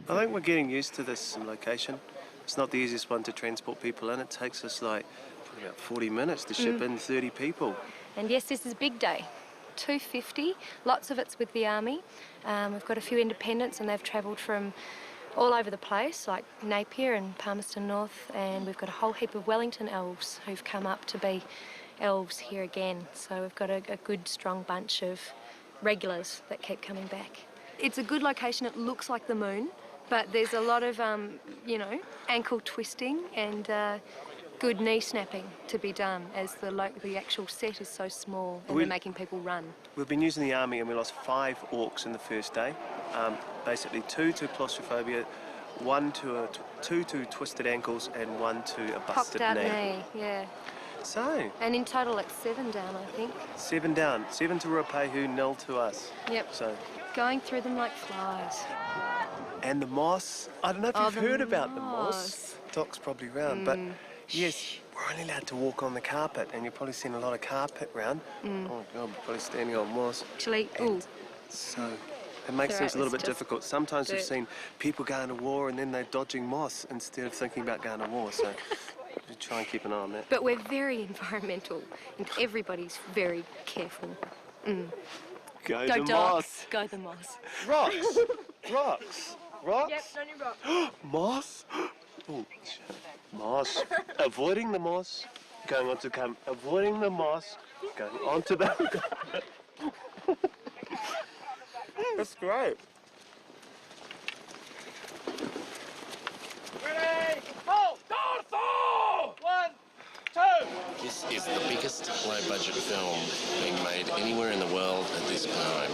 I think we're getting used to this location. It's not the easiest one to transport people in. It takes us like probably about 40 minutes to ship in 30 people. And yes, this is a big day. 250, lots of it's with the army. We've got a few independents and they've travelled from all over the place, like Napier and Palmerston North, and we've got a whole heap of Wellington elves who've come up to be elves here again. So we've got a good, strong bunch of regulars that keep coming back. It's a good location. It looks like the moon, but there's a lot of, you know, ankle twisting and good knee snapping to be done, as the actual set is so small and they're making people run. We've been using the army and we lost 5 orcs in the first day. Basically 2 to claustrophobia, 2 to twisted ankles, and 1 to a busted Popped out knee. Yeah. So. And in total it's 7 down, I think. 7 down. 7 to Ruapehu, 0 to us. Yep. So. Going through them like flies. And the moss. I don't know if you've heard about the moss. Doc's probably round, but yes, we're only allowed to walk on the carpet, and you've probably seen a lot of carpet round. Oh God, we're probably standing on moss. Actually, so it makes things a little bit difficult. Sometimes we've seen people going to war and then they're dodging moss instead of thinking about going to war. So we try and keep an eye on that. But we're very environmental, and everybody's very careful. Go the moss. Go the moss. Rocks. Rocks. Rocks. Yep, only rocks. Moss. Oh, moss. Avoiding the moss. Going on to avoiding the moss. Going onto the. That's great. Ready? Go! Go! 1, 2. This is the biggest low-budget film being made anywhere in the world at this time.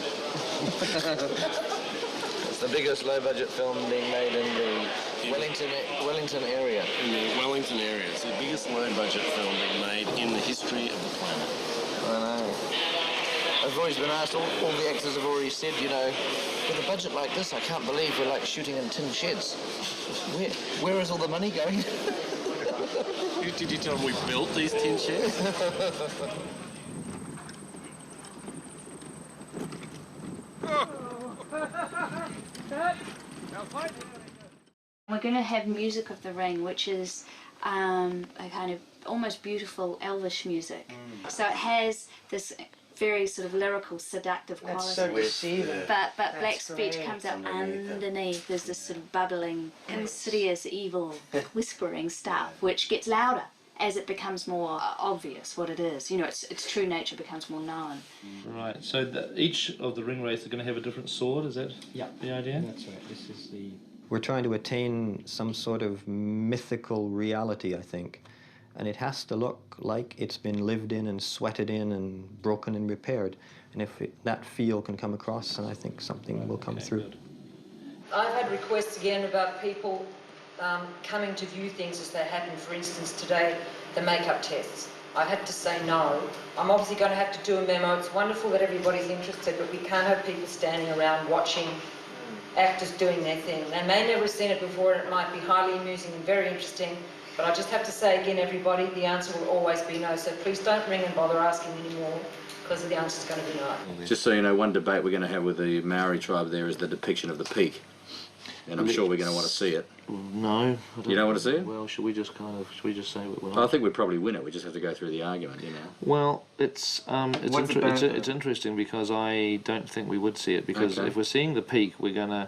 It's the biggest low-budget film being made in the Wellington area. In the Wellington area. It's the biggest low-budget film being made in the history of the planet. I know. I've always been asked, all the actors have already said, you know, with a budget like this, I can't believe we're like shooting in tin sheds. Where is all the money going? Did you tell them we built these tin sheds? We're going to have music of the ring, which is a kind of almost beautiful elvish music. So it has this very sort of lyrical, seductive quality. That's so receiving. But black speech comes out underneath. There's this sort of bubbling, insidious, evil, whispering stuff, which gets louder as it becomes more obvious what it is. You know, its true nature becomes more known. Right, so each of the ring wraiths are going to have a different sword, is that the idea? That's right. This is the... We're trying to attain some sort of mythical reality, I think. And it has to look like it's been lived in and sweated in and broken and repaired. And if that feel can come across, then I think something will come through. Good. I've had requests again about people coming to view things as they happen. For instance, today, the makeup tests. I had to say no. I'm obviously going to have to do a memo. It's wonderful that everybody's interested, but we can't have people standing around watching actors doing their thing. They may never have seen it before, and it might be highly amusing and very interesting, but I just have to say again, everybody, the answer will always be no. So please don't ring and bother asking anymore, because the answer's going to be no. Just so you know, one debate we're going to have with the Maori tribe there is the depiction of the peak. And I'm sure we're going to want to see it. No. You don't want to see it? Well, should we just say what we're I think we'd probably win it. We just have to go through the argument, you know. Well, it's interesting because I don't think we would see it, because if we're seeing the peak, we're going to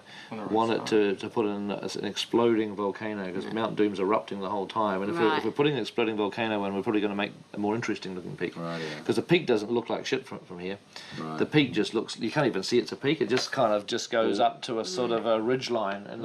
want it to put in as an exploding volcano, because Mount Doom's erupting the whole time, and if we're putting an exploding volcano in, we're probably going to make a more interesting looking peak. Right, yeah. Because the peak doesn't look like shit from here. Right. The peak just looks, you can't even see it's a peak, it just kind of goes up to a sort of a ridge line, and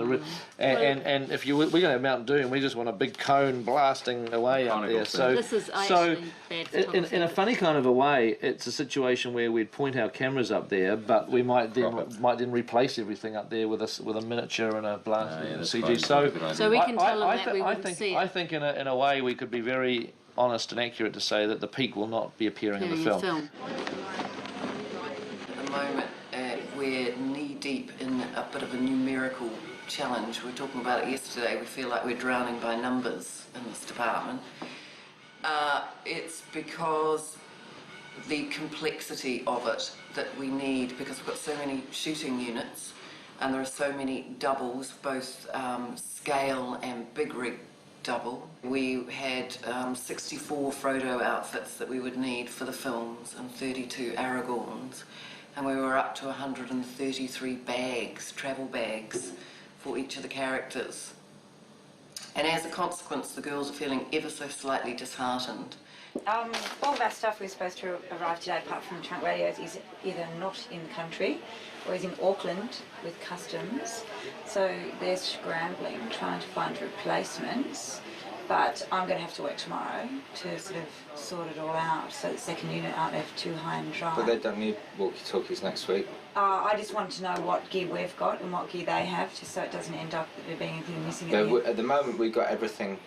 and if we're going to have Mount Doom, we just want a big cone blasting away up there. So this is actually bad photography. in a funny kind of a way, it's a situation where we'd point our cameras up there, but we might then replace everything up there with a miniature and a blast CG. So we can tell them that we wouldn't see it. I think in a way we could be very honest and accurate to say that the peak will not be appearing in the film. At the moment, we're knee-deep in a bit of a numerical challenge. We were talking about it yesterday. We feel like we're drowning by numbers in this department. It's because the complexity of it that we need, because we've got so many shooting units, and there are so many doubles, both scale and big rig double. We had 64 Frodo outfits that we would need for the films and 32 Aragorns, and we were up to 133 bags, travel bags, for each of the characters. And as a consequence, the girls are feeling ever so slightly disheartened. All of our stuff was supposed to arrive today, apart from the trunk radios, is either not in the country or is in Auckland with customs. So they're scrambling, trying to find replacements. But I'm going to have to work tomorrow to sort of sort it all out, so the second unit aren't left too high and dry. But they don't need walkie-talkies next week. I just want to know what gear we've got and what gear they have, just so it doesn't end up there being anything missing at the end. At the moment, we've got everything.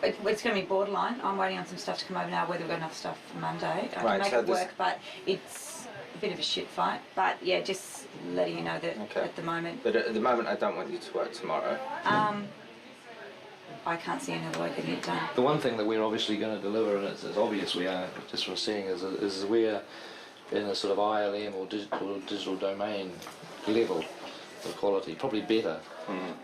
It's going to be borderline. I'm waiting on some stuff to come over now, whether we've got enough stuff for Monday. I can make it work, but it's a bit of a shit fight. But yeah, just letting you know that at the moment... But at the moment, I don't want you to work tomorrow. I can't see any other way getting it done. The one thing that we're obviously going to deliver, and it's obvious we are, just from seeing, is we're in a sort of ILM or digital domain level of quality, probably better.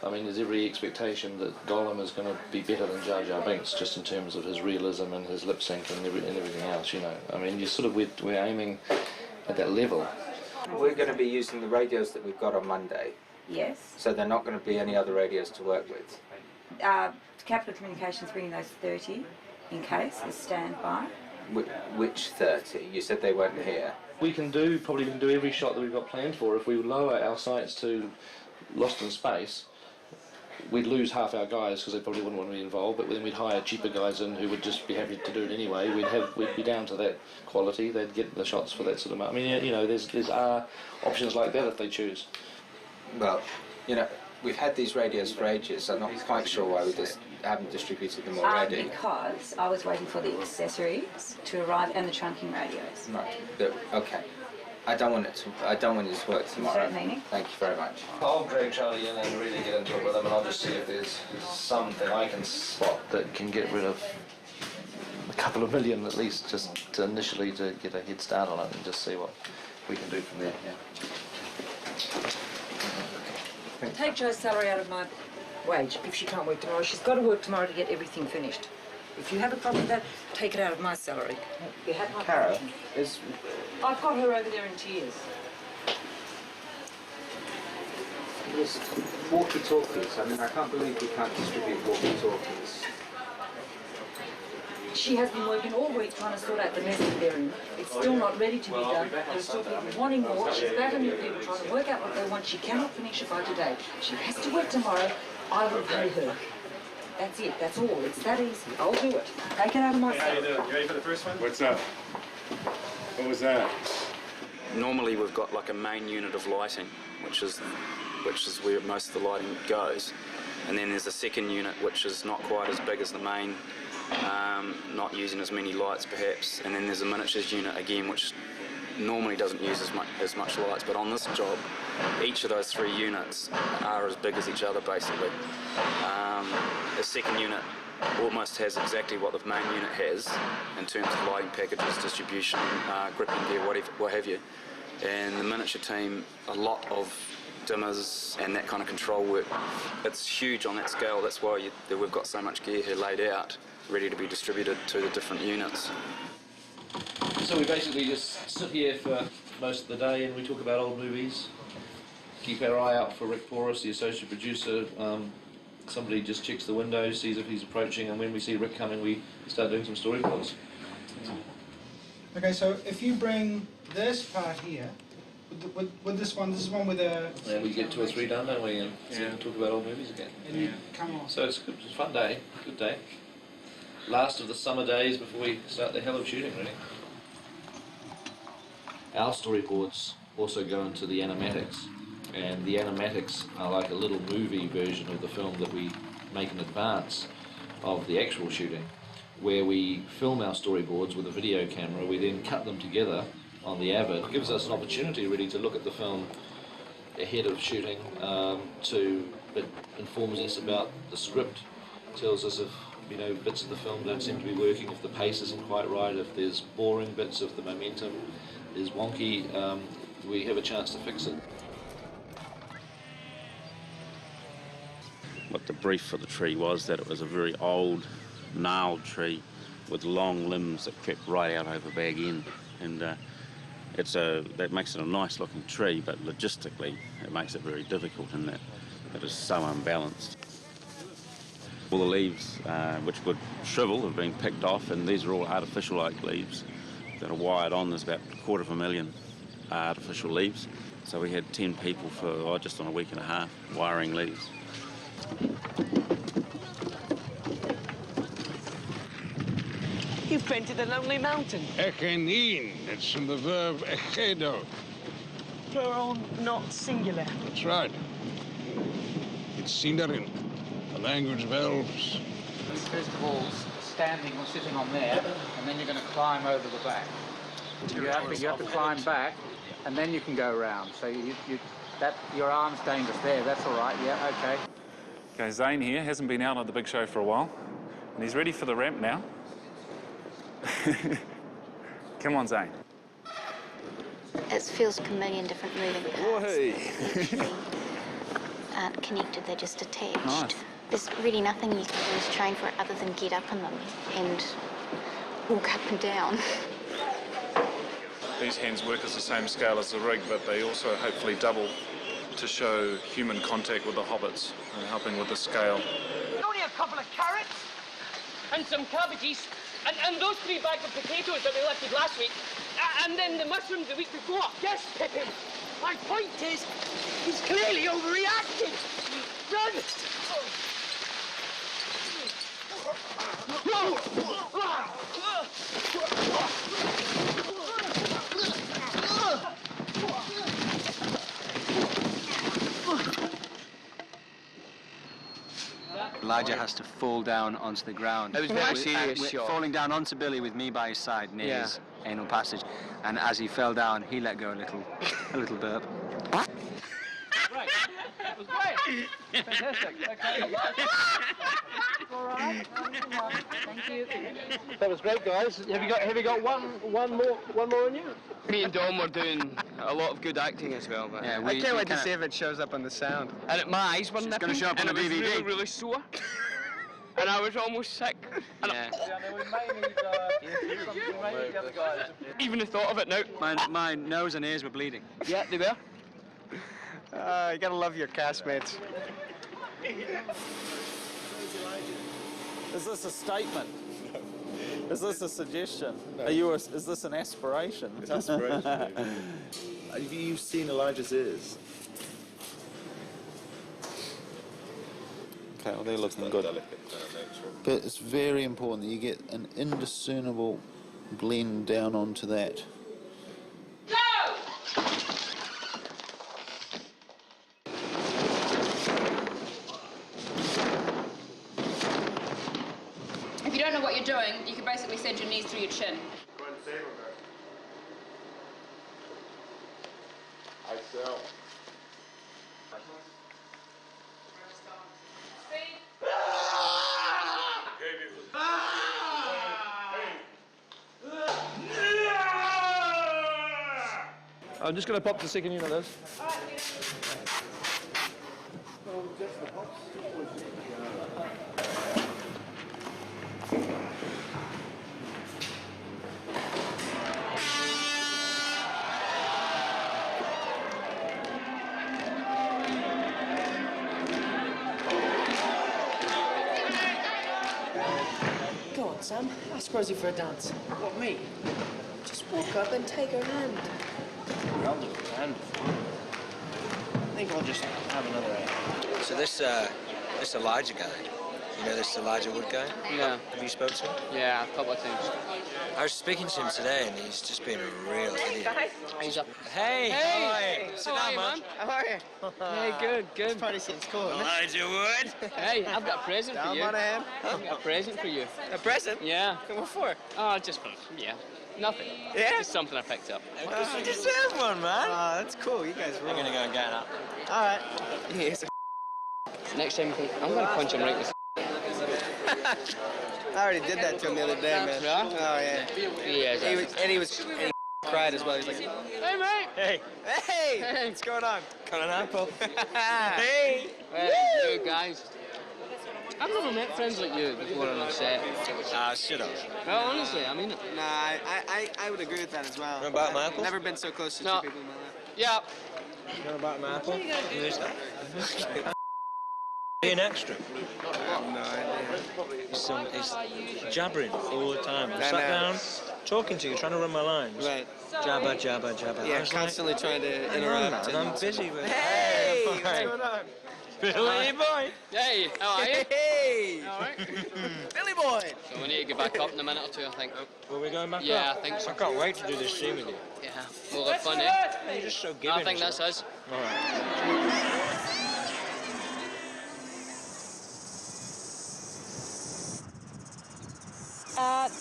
I mean, there's every expectation that Gollum is going to be better than Jar Jar Binks, just in terms of his realism and his lip sync and everything else, you know. I mean, we're aiming at that level. We're going to be using the radios that we've got on Monday. Yes. So there are not going to be any other radios to work with. Capital Communications bringing those 30 in case as standby. Which 30? You said they weren't here. We can probably do every shot that we've got planned for. If we lower our sights to Lost in Space, we'd lose half our guys because they probably wouldn't want to be involved, but then we'd hire cheaper guys in who would just be happy to do it anyway. We'd be down to that quality. They'd get the shots for that sort of money. I mean, you know, there's options like that if they choose. Well, you know, we've had these radios for ages. I'm not quite sure why we just haven't distributed them already. Because I was waiting for the accessories to arrive and the trunking radios. Right. Okay. I don't want it to work tomorrow. Meaning? Thank you very much. I'll drag Charlie in and really get into it with him, and I'll just see if there's something I can spot that can get rid of a couple of million at least, just to initially to get a head start on it and just see what we can do from there. Yeah. Take Jo's salary out of my wage if she can't work tomorrow. She's got to work tomorrow to get everything finished. If you have a problem with that, take it out of my salary. You have my Cara, I've got her over there in tears. There's walkie-talkies. I mean, I can't believe we can't distribute walkie-talkies. She has been working all week trying to sort out the mess that they're in. It's still not ready to be done. There's still people wanting more. She's battling with people trying to work out what they want. She cannot finish it by today. She has to work tomorrow. I will pay her. That's it. That's all. It's that easy. I'll do it. Take it out of my salary. How you doing? You ready for the first one? What's up? What was that? Normally we've got like a main unit of lighting, which is where most of the lighting goes, and then there's a second unit which is not quite as big as the main, not using as many lights perhaps, and then there's a miniatures unit again which normally doesn't use as much lights, but on this job each of those three units are as big as each other basically. The second unit almost has exactly what the main unit has in terms of lighting packages, distribution, gripping gear, what have you. And the miniature team, a lot of dimmers and that kind of control work. It's huge on that scale. That's why we've got so much gear here laid out, ready to be distributed to the different units. So we basically just sit here for most of the day and we talk about old movies. Keep our eye out for Rick Porras, the associate producer. Somebody just checks the window, sees if he's approaching, and when we see Rick coming, we start doing some storyboards. Okay, so if you bring this part here, with this one with a... And we get 2 or 3 done, don't we? And so we can talk about old movies again. And you come on. So it's good, it's a fun day, good day. Last of the summer days before we start the hell of shooting, really. Our storyboards also go into the animatics. And the animatics are like a little movie version of the film that we make in advance of the actual shooting, where we film our storyboards with a video camera, we then cut them together on the Avid. It gives us an opportunity really to look at the film ahead of shooting. It informs us about the script, tells us if bits of the film don't seem to be working, if the pace isn't quite right, if there's boring bits, if the momentum is wonky, we have a chance to fix it. what the brief for the tree was, that it was a very old, gnarled tree with long limbs that crept right out over Bag End. And that makes it a nice looking tree, but logistically it makes it very difficult in that it is so unbalanced. All the leaves which would shrivel have been picked off, and these are all artificial oak leaves that are wired on. There's about 250,000 artificial leaves. So we had 10 people for just on a week and a half wiring leaves. You've painted a lonely mountain. Echenin, it's from the verb echedo. Plural, not singular. That's right. It's Sindarin, the language of elves. First of all, standing or sitting on there, and then you're going to climb over the back. You have to climb back, and then you can go around. So your arm's dangerous there. That's all right. Yeah, okay. Okay, Zane here hasn't been out on the big show for a while, and he's ready for the ramp now. Come on, Zane. It feels like a million different moving parts. They aren't connected, they're just attached. Nice. There's really nothing you can do as train for it other than get up in them and walk up and down. These hands work as the same scale as the rig, but they also hopefully double to show human contact with the hobbits and helping with the scale. Only a couple of carrots and some cabbages and those 3 bags of potatoes that we lifted last week, and then the mushrooms the week before. Yes, Pippin. My point is, he's clearly overreacted. Run! Elijah has to fall down onto the ground. It was very serious shot. Falling down onto Billy with me by his side near his anal passage, and as he fell down, he let go a little burp. Right. That was great. Fantastic. Okay. All right. Thank you. That was great, guys. Have you got one more in you? Me and Dom were doing a lot of good acting as well. But Yeah, I can't wait to see if it shows up on the sound. And my eyes were nipping, gonna show up on and the it was DVD. really, really sore. And I was almost sick. And even the thought of it now. My nose and ears were bleeding. Yeah, they were. You gotta love your castmates. Is this a statement? Is this a suggestion? No. Is this an aspiration? It's aspiration. Have you seen Elijah's ears? Okay, well they're looking good. But it's very important that you get an indiscernible blend down onto that. If you don't know what you're doing, you can basically send your knees through your chin. I sell. I'm just going to pop the second unit of this. Go on, Sam. Ask Rosie for a dance. What, me? Just walk up and take her hand. I'll do her hand before. I think I'll just have another So this Elijah guy, you know this Elijah Wood guy? Yeah. Have you spoken to him? Yeah, a couple of things. I was speaking to him today, and he's just been a real idiot. He's up. Hey! Hey! Sit How are down, you, man. How are you? Hey, good. This party seems cool. Elijah Wood! Hey, I've got a present for you. Monahan. I've got a present for you. A present? Yeah. What for? Oh, just for, nothing. Yeah? Just something I picked up. You deserve one, man. Oh, that's cool. You guys rule. I'm gonna go and get it up. All right. Yes. Next time, I'm gonna punch him right in the I already did that to him the other day, man. Yeah? Oh, yeah. He cried as well. He's like, hey, mate! Hey! Hey! What's going on? Coming up. hey! Hey, you guys. I've never met friends like you before on a set. Should have. Well, honestly, I mean it. Nah, I would agree with that as well. You want to bite my apple? Never been so close to No. two people in my life. Yeah. You want to bite my apple? Who's that? Be an extra. No idea. He's jabbering all the time. I sat down, talking to you, trying to run my lines. Right. Jabba, jabba, jabba. Yeah, I was constantly trying to interrupt. And I'm busy with Hey! What's going on? Billy boy! Hey, how are you? Hey! All right. Billy boy! So we need to get back up in a minute or two, I think. Will we going back up? Yeah, I think so. I can't wait to do this scene with you. Yeah, we'll have fun, eh? You're just so giving. I think that's us. All right.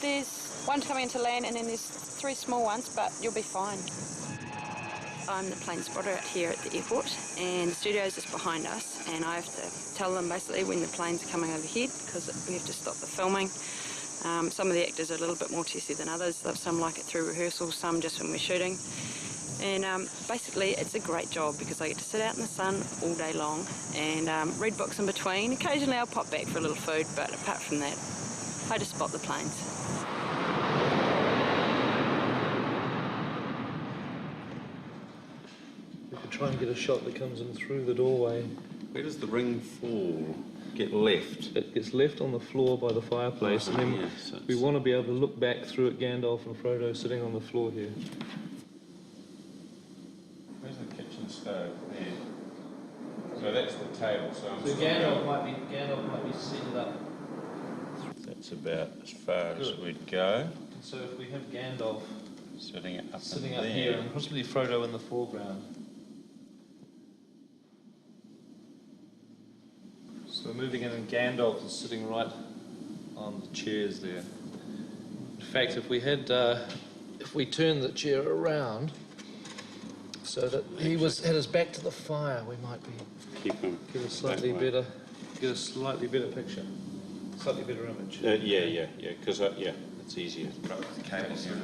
There's one coming into land and then there's 3 small ones, but you'll be fine. I'm the plane spotter here at the airport and the studio's just behind us, and I have to tell them basically when the plane's coming overhead because we have to stop the filming. Some of the actors are a little bit more testy than others. Some like it through rehearsals, some just when we're shooting. And basically it's a great job because I get to sit out in the sun all day long and read books in between. Occasionally I'll pop back for a little food, but apart from that, I just spot the planes. We could try and get a shot that comes in through the doorway. Where does the ring fall? Get left? It gets left on the floor by the fireplace, and then we want to be able to look back through at Gandalf and Frodo sitting on the floor here. Where's the kitchen stove? There. So that's the table. So Gandalf might be seated up. That's about as far as we'd go. So if we have Gandalf sitting up there, here, and possibly Frodo in the foreground. So we're moving in, and Gandalf is sitting right on the chairs there. In fact, if we had, if we turned the chair around so that he had his back to the fire, we might get a slightly better picture, slightly better image. Yeah, because it's easier. The cables here.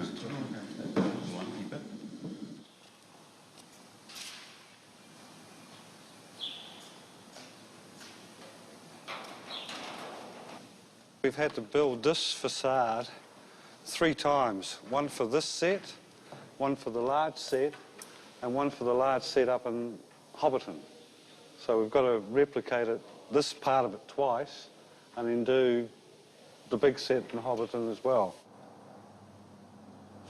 We've had to build this facade 3 times. One for this set, one for the large set, and one for the large set up in Hobbiton. So we've got to replicate this part of it twice, and then do the big set in Hobbiton as well.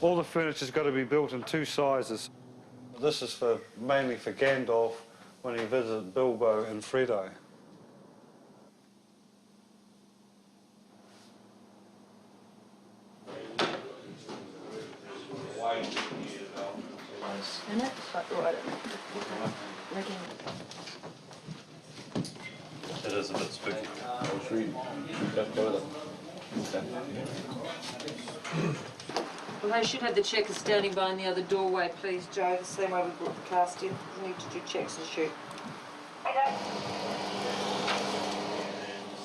All the furniture's got to be built in 2 sizes. This is mainly for Gandalf when he visits Bilbo and Frodo. And it's right rigging. It is a bit spooky. Well, they should have the checkers standing by in the other doorway, please, Joe. The same way we brought the cast in. We need to do checks and shoot.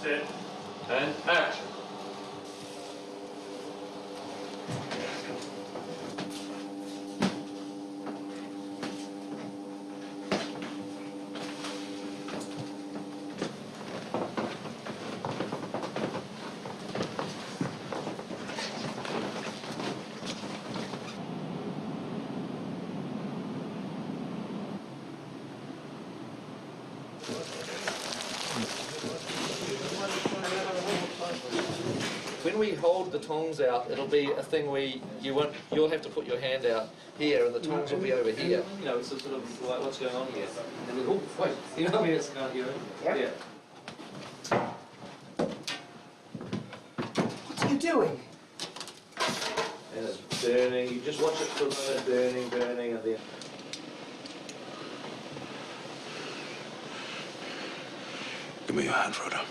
Set and action. When we hold the tongs out, it'll be a thing where you'll have to put your hand out here, and the tongs will be over here. You know, it's a sort of like, what's going on here? And then, oh, wait, you know what I mean? It's going here. Yeah. What are you doing? And it's burning. You just watch it for a minute, burning, and then. Give me your hand, Frodo.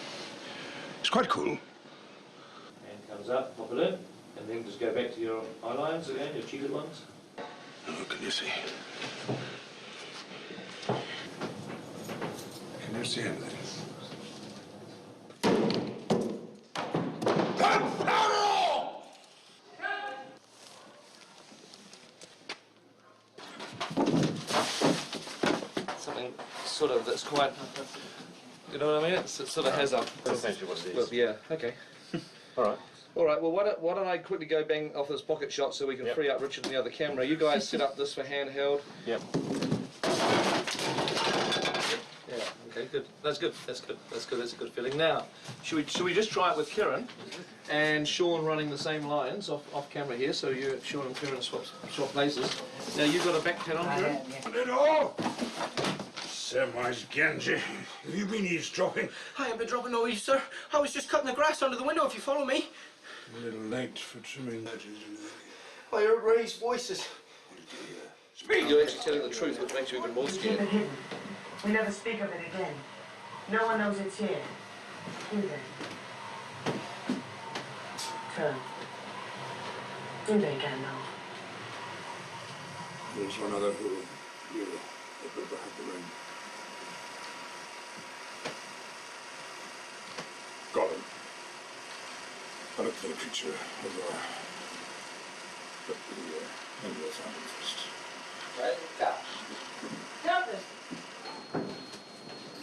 It's quite cool. Comes up, pop it in, and then just go back to your eye lines again, your cheated ones. Oh, can you see? Can you see anything? Something sort of that's quite You know what I mean? It sort of has a... That's essentially what it is. Well, yeah, okay. All right. All right, well, why don't I quickly go bang off this pocket shot so we can free up Richard and the other camera. You guys set up this for handheld. Yep. Yeah, okay, good. That's good. That's good. That's good. That's a good feeling. Now, should we just try it with Kieran and Sean running the same lines off camera here? So you, Sean and Kieran swap places. Now you've got a backpack on, Kieran. Little! Samwise Ganji, have you been eavesdropping? I haven't been dropping no eaves, sir. I was just cutting the grass under the window, if you follow me. A little late for trimming that, isn't it? I heard raised voices. Speak! You're actually telling the truth, which makes you even more Keep scared. it hidden. We never speak of it again. No one knows it's here. Do they? Turn. Do they, Gandalf? There's one other who you behind the ring. Got him. I looked for the picture of but the animal found him first. Captain!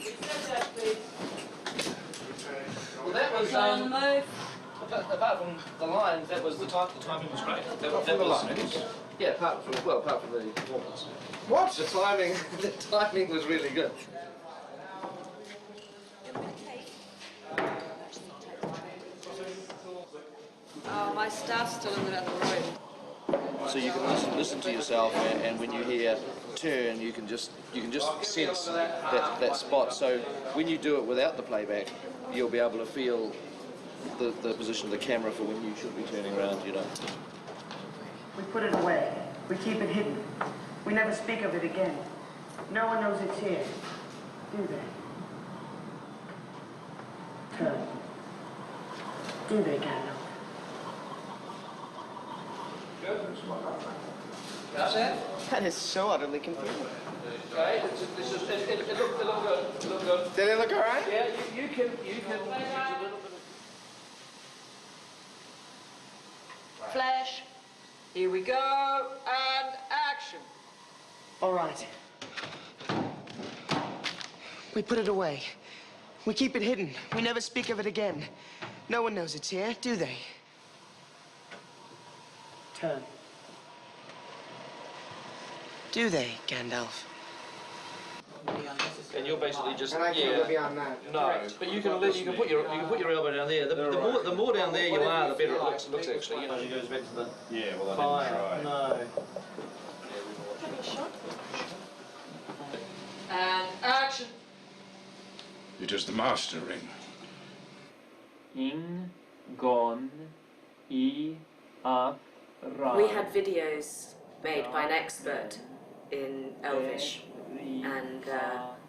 Accept that, please. Well, that was apart from the lines, that was the timing was great. Apart from the lines? Yeah, apart from the performance. What? The timing was really good. Oh, my staff's still in the back room. So you can listen to yourself, and when you hear turn, you can just sense that spot. So when you do it without the playback, you'll be able to feel the position of the camera for when you should be turning around. You know. We put it away. We keep it hidden. We never speak of it again. No one knows it's here. Do they? Turn. Do they, Gandalf? That is so utterly confusing. Okay, it looked good. It looked good. Did it look all right? Yeah, you can use a little bit of... Flash. Here we go. And action. All right. We put it away. We keep it hidden. We never speak of it again. No one knows it's here, do they? Turn. Do they, Gandalf? And you're basically just And I can't go beyond that. No, but you can put your elbow down there. The more down there you are, the better it looks actually. You know, it goes back to the fire. No. And action. It is the master ring. In, gon, I, up, ra. We had videos made by an expert in Elvish, and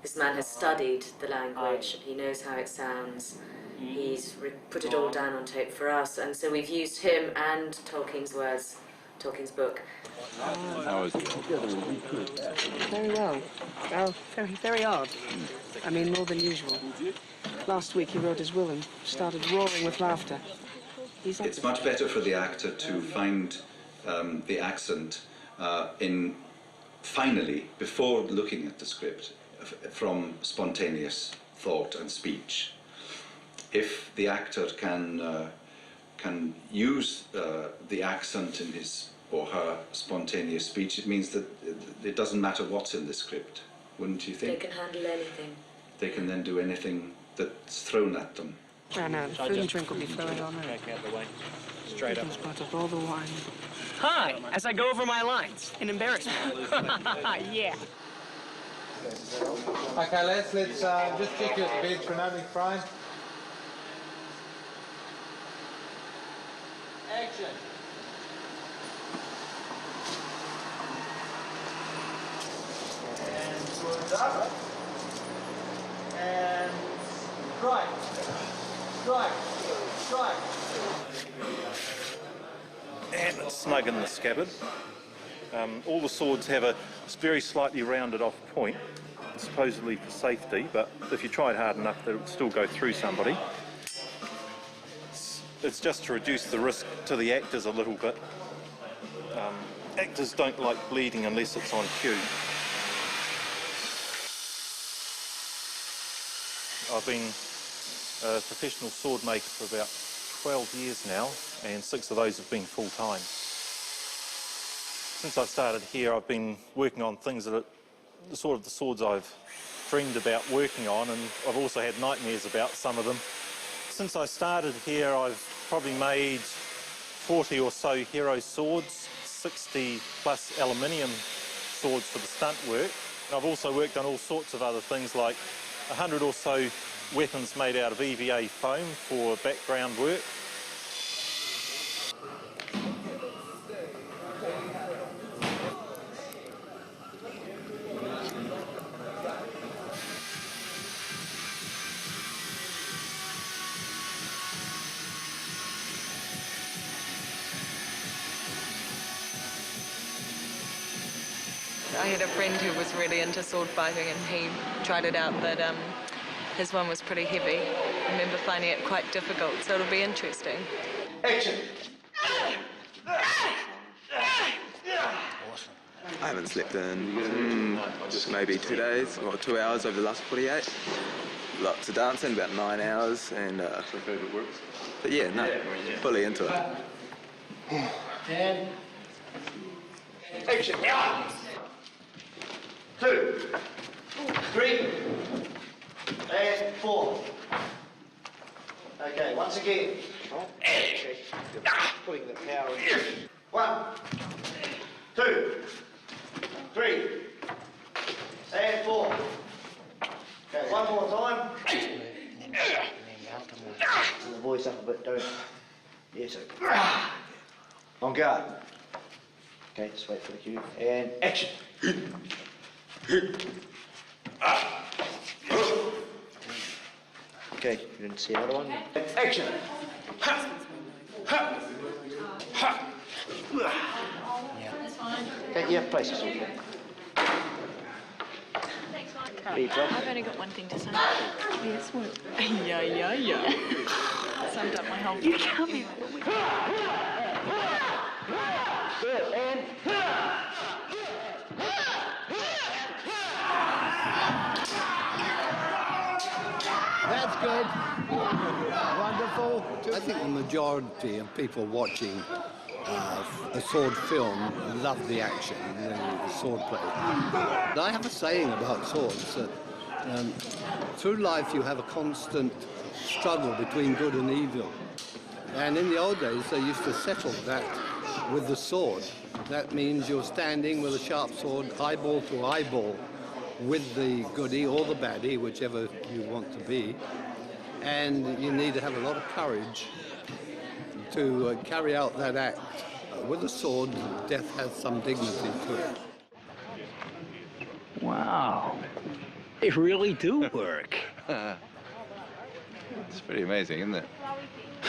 this man has studied the language, he knows how it sounds, he's put it all down on tape for us, and so we've used him and Tolkien's words, Tolkien's book. How is it? Very well. Well, very odd. I mean, more than usual. Last week he wrote his will and started roaring with laughter. It's much better for the actor to find the accent finally, before looking at the script, from spontaneous thought and speech. If the actor can use the accent in his or her spontaneous speech, it means that it doesn't matter what's in the script, wouldn't you think? They can handle anything. They can then do anything that's thrown at them. No, the food and drink will be flowing all night. Straight up. Spot up all the wine. Hi, as I go over my lines in embarrassment. Yeah. Okay, let's just check your bed for nothing frying. Action. And good up. And strike. Strike. Strike. And it's snug in the scabbard. All the swords have a very slightly rounded off point, supposedly for safety, but if you tried hard enough, they would still go through somebody. It's just to reduce the risk to the actors a little bit. Actors don't like bleeding unless it's on cue. I've been a professional sword maker for about 12 years now, and 6 of those have been full-time. Since I've started here, I've been working on things that are the sort of the swords I've dreamed about working on, and I've also had nightmares about some of them. Since I started here, I've probably made 40 or so hero swords, 60 plus aluminium swords for the stunt work. And I've also worked on all sorts of other things, like 100 or so weapons made out of EVA foam for background work. I had a friend who was really into sword fighting, and he tried it out, but his one was pretty heavy. I remember finding it quite difficult, so it'll be interesting. Action! I haven't slept in maybe 2 days, or 2 hours over the last 48. Lots of dancing, about 9 hours, and but yeah, no, fully into it. And action! 2, 3, and 4. Okay, once again. Putting the power in. 1, 2, 3, and 4. Okay, one more time. Pull the voice up a bit, don't. Yes, okay. On guard. Okay, just wait for the cue. And action. Okay, you didn't see another one. Action. Ha. Ha. Ha. Okay, yeah, place this one. I've only got one thing to say. Yes, what? Yeah. Summed up my whole thing. You can't be... Good, and... That's good. Wonderful. I think the majority of people watching a sword film love the action, the sword play. I have a saying about swords that through life you have a constant struggle between good and evil. And in the old days they used to settle that with the sword. That means you're standing with a sharp sword, eyeball to eyeball, with the goodie or the baddie, whichever you want to be. And you need to have a lot of courage to carry out that act. With a sword, death has some dignity to it. Wow, they really do work. It's pretty amazing, isn't it?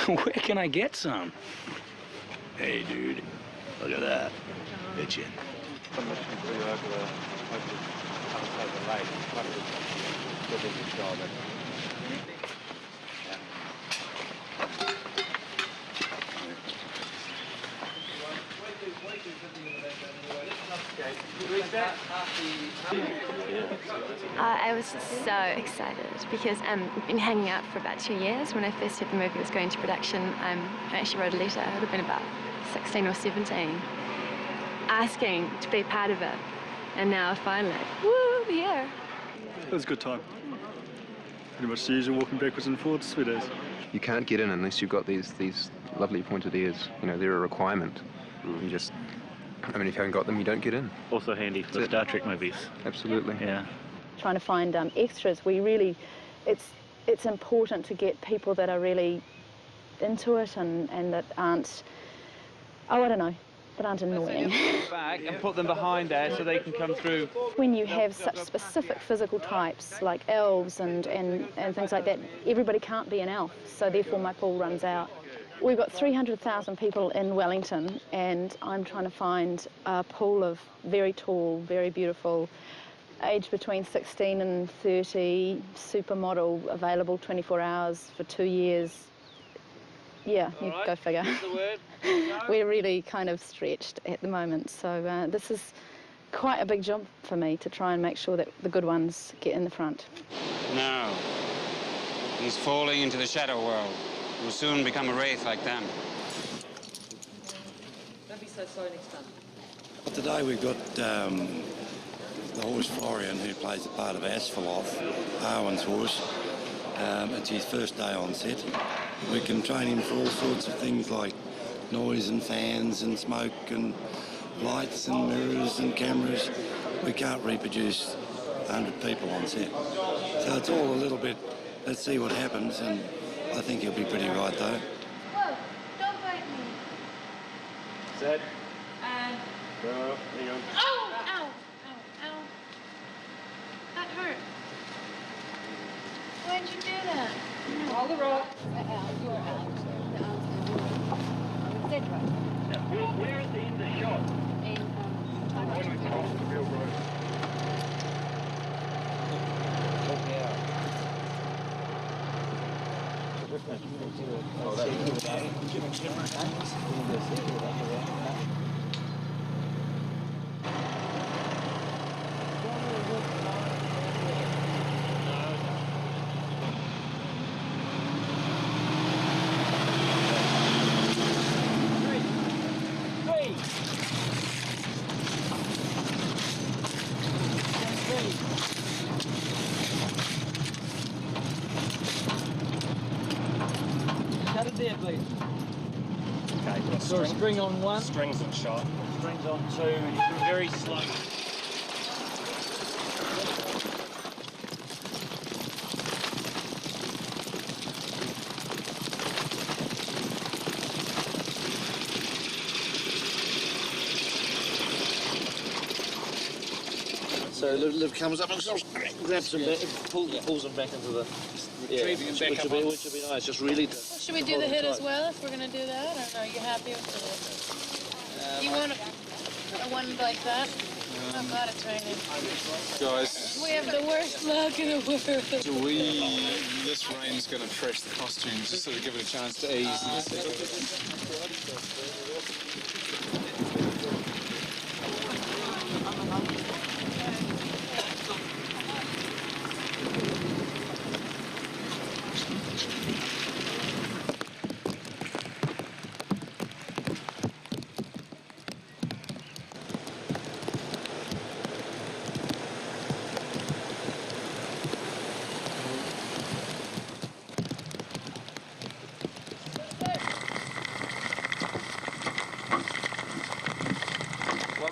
Where can I get some? Hey, dude, look at that. Bitchin'. I was so excited because I've been hanging out for about 2 years. When I first heard the movie was going to production, I actually wrote a letter. I would have been about 16 or 17, asking to be part of it. And now finally, woo, here. It was a good time. Pretty much the usual walking backwards and forwards, 3 days. You can't get in unless you've got these lovely pointed ears. You know, they're a requirement. You just, I mean, if you haven't got them, you don't get in. Also handy for the Star Trek movies. Absolutely. Yeah. Trying to find extras, we really, it's important to get people that are really into it and that aren't, I don't know, that aren't annoying. Back and put them behind there so they can come through. When you have such specific physical types like elves and things like that, everybody can't be an elf, so therefore my pool runs out. We've got 300,000 people in Wellington, and I'm trying to find a pool of very tall, very beautiful, aged between 16 and 30, supermodel, available 24 hours for 2 years. Yeah, you go figure. We're really kind of stretched at the moment, so this is quite a big job for me to try and make sure that the good ones get in the front. Now, He's falling into the shadow world. He will soon become a wraith like them. Don't be so sorry next time. Today we've got the horse Florian, who plays the part of Asphalov, Arwen's horse. It's his first day on set. We can train him for all sorts of things like noise and fans and smoke and lights and mirrors and cameras. We can't reproduce 100 people on set. So it's all a little bit, let's see what happens, and I think he'll be pretty right though. Whoa, don't bite me. Set. And... Go, hang on. Oh, ow, ow, ow. That hurt. Why'd you do that? Hold the rope. You're out. Dead right. Where is the end of the shot? When we cross the real road. Cut it there, please. Okay, So a string on one. Strings and shot. Strings on two, and you do very slow. So Liv comes up and grabs him back, pulls him back into the... Yeah, which would be nice, just really to... Well, should we do the hit as well if we're going to do that? Or are you happy with the hit? You want a one like that? I've got to train it. Guys, We have the worst luck in the world. so this rain's going to trash the costumes, just sort of give it a chance to ease.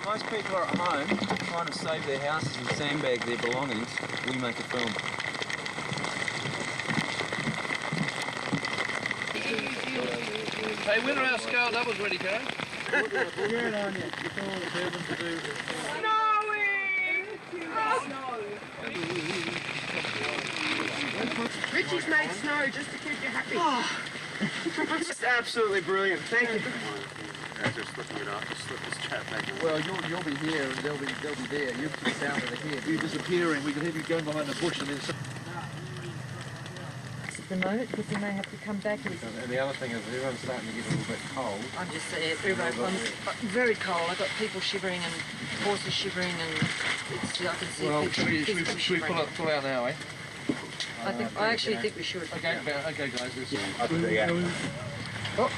Most people are at home trying to save their houses and sandbag their belongings. We make a film. Hey, when are our scale doubles ready, Karen? Get on you. It's all the turbans to do. Richie's made snow just to keep you happy. It's just absolutely brilliant. Thank you. Just looking it up, just slip this chat back in. Well, you'll be here and they'll be there. You'll be down to the head. You disappearing, we can have you going behind the bush and then... At the moment, because we may have to come back. And the other thing is everyone's starting to get a little bit cold. I'm just saying, I'm very cold. I've got people shivering and horses shivering, and it's, I can see Well, people should we pull out now, eh? I actually think we should. Okay, okay guys. Oh.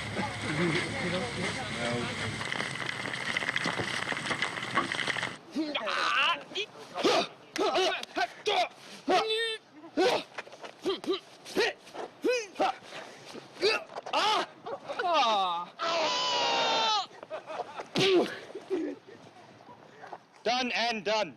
Done and done.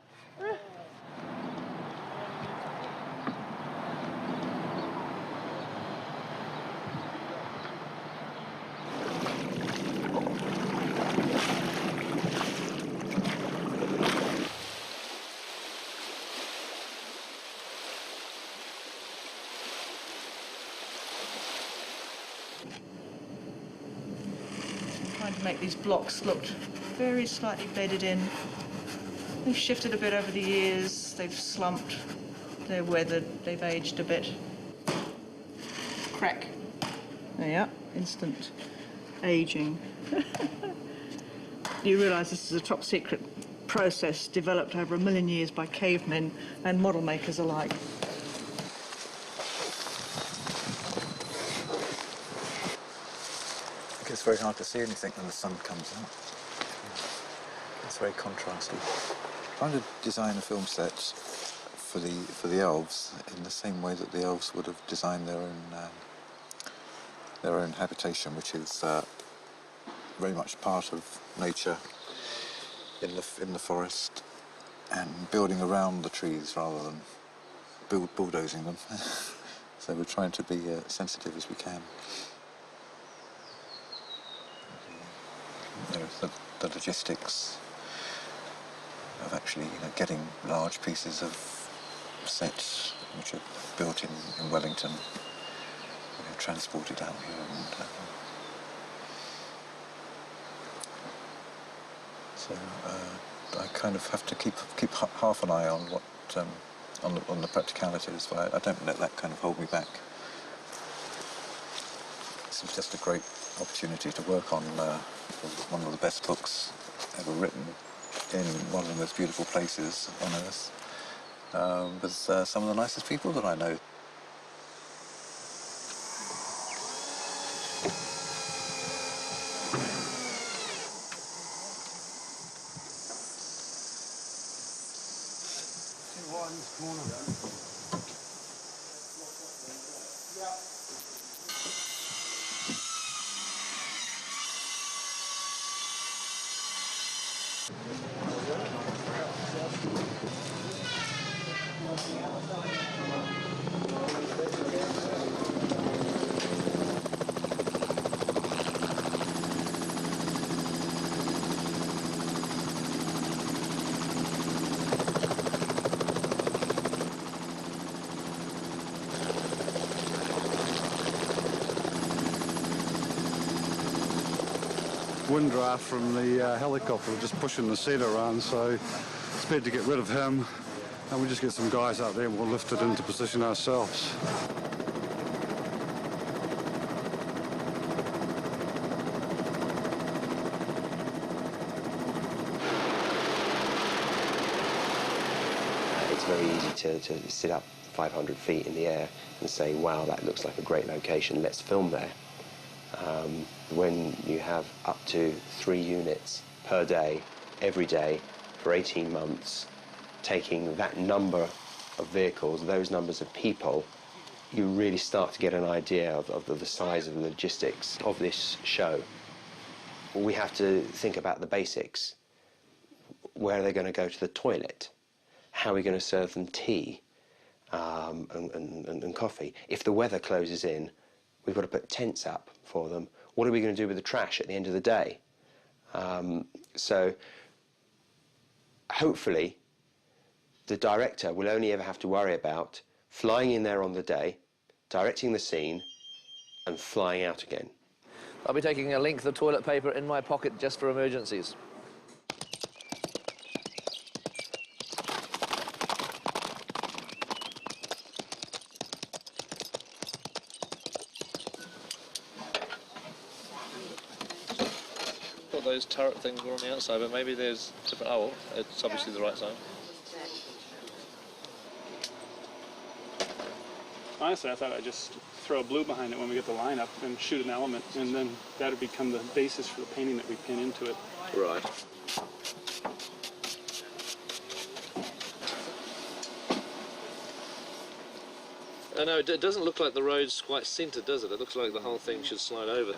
Trying to make these blocks look very slightly bedded in. They've shifted a bit over the years, they've slumped, they're weathered, they've aged a bit. Crack. There you are, instant aging. You realise this is a top secret process developed over 1 million years by cavemen and model makers alike. it's very hard to see anything when the sun comes out. It's very contrasty. Trying to design a film set for the elves in the same way that the elves would have designed their own habitation, which is very much part of nature in the forest, and building around the trees rather than bulldozing them. So we're trying to be sensitive as we can. The logistics of actually getting large pieces of sets which are built in Wellington, transported out here, and so I kind of have to keep half an eye on what on the practicalities, but I don't let that kind of hold me back. This is just a great opportunity to work on one of the best books ever written in one of the most beautiful places on earth, with some of the nicest people that I know. Wind draft from the helicopter just pushing the set around, so it's better to get rid of him, and we just get some guys out there and we'll lift it into position ourselves. It's very easy to sit up 500 feet in the air and say, wow, that looks like a great location, let's film there. When you have up to 3 units per day, every day, for 18 months, taking that number of vehicles, those numbers of people, you really start to get an idea of the size of the logistics of this show. We have to think about the basics. Where are they going to go to the toilet? How are we going to serve them tea and coffee? If the weather closes in, we've got to put tents up for them. What are we going to do with the trash at the end of the day? So hopefully the director will only ever have to worry about flying in there on the day, directing the scene, and flying out again. I'll be taking a length of toilet paper in my pocket just for emergencies. Those turret things were on the outside, but maybe there's different. Oh, well, it's obviously the right side. Honestly, I thought I'd just throw a blue behind it when we get the line up and shoot an element, and then that would become the basis for the painting that we pin into it. Right. I know, it doesn't look like the road's quite centred, does it? It looks like the whole thing should slide over.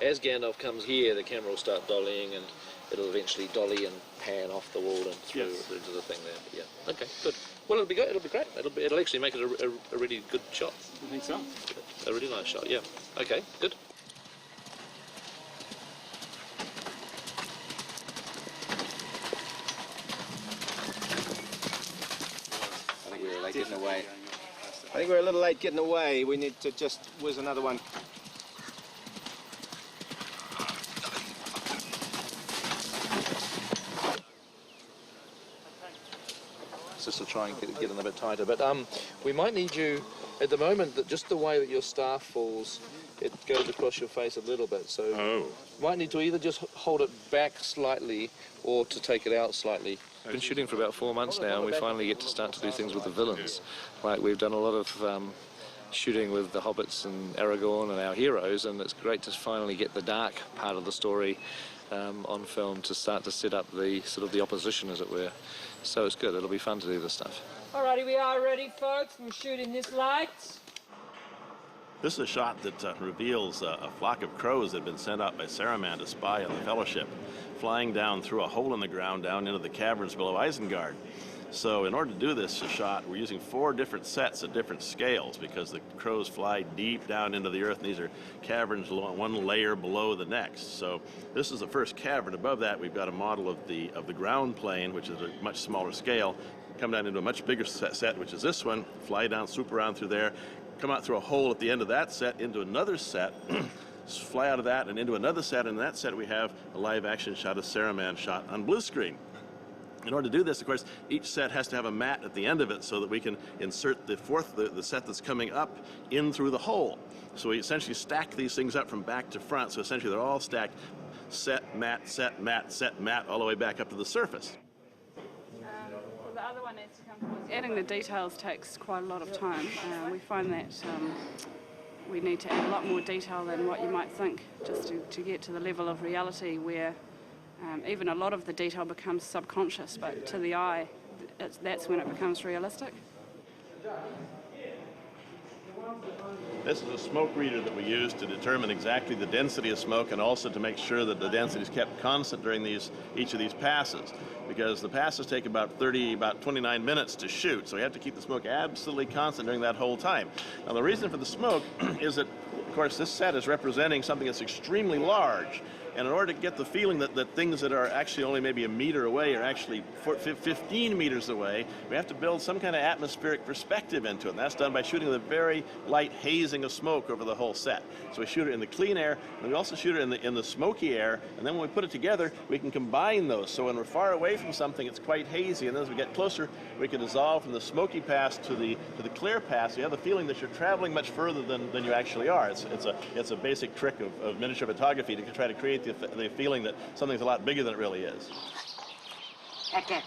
As Gandalf comes here, the camera will start dollying, and it'll eventually dolly and pan off the wall and through into the thing there. Yeah. Okay. Good. Well, it'll be good. It'll be great. It'll actually make it a really good shot. I think so. A really nice shot. Yeah. Okay. Good. I think we were late getting away. I think we're a little late getting away. We need to just whiz another one. Just to try and get in a bit tighter, but we might need you at the moment. That just the way that your staff falls, it goes across your face a little bit. So might need to either just hold it back slightly or to take it out slightly. We've been shooting for about 4 months now, and we finally get to start to do things with the villains. Like we've done a lot of shooting with the hobbits and Aragorn and our heroes, and it's great to finally get the dark part of the story on film to start to set up the sort of the opposition, as it were. So it's good. It'll be fun to do this stuff. Alrighty, we are ready, folks. We're shooting this light. This is a shot that reveals a flock of crows that had been sent out by Saruman to spy on the Fellowship, flying down through a hole in the ground down into the caverns below Isengard. So in order to do this shot, we're using 4 different sets at different scales because the crows fly deep down into the earth, and these are caverns one layer below the next. So this is the first cavern. Above that, we've got a model of the ground plane, which is a much smaller scale. Come down into a much bigger set, which is this one. Fly down, swoop around through there, come out through a hole at the end of that set into another set. Fly out of that and into another set. And in that set, we have a live action shot of Saruman shot on blue screen. In order to do this, of course, each set has to have a mat at the end of it so that we can insert the set that's coming up in through the hole. So we essentially stack these things up from back to front. So essentially they're all stacked set, mat, set, mat, set, mat, all the way back up to the surface. Well, the other one needs to come towards. Adding the details takes quite a lot of time. We find that we need to add a lot more detail than what you might think just to get to the level of reality where even a lot of the detail becomes subconscious, but to the eye, that's when it becomes realistic. This is a smoke reader that we use to determine exactly the density of smoke and also to make sure that the density is kept constant during each of these passes, because the passes take about 29 minutes to shoot, so we have to keep the smoke absolutely constant during that whole time. Now the reason for the smoke is that, of course, this set is representing something that's extremely large. And in order to get the feeling that things that are actually only maybe a meter away are actually 15 meters away, we have to build some kind of atmospheric perspective into it. And that's done by shooting the very light hazing of smoke over the whole set. So we shoot it in the clean air, and we also shoot it in the smoky air. And then when we put it together, we can combine those. So when we're far away from something, it's quite hazy. And then as we get closer, we can dissolve from the smoky pass to the clear pass. You have the feeling that you're traveling much further than you actually are. It's a basic trick of miniature photography to try to create the feeling that something's a lot bigger than it really is. Attack.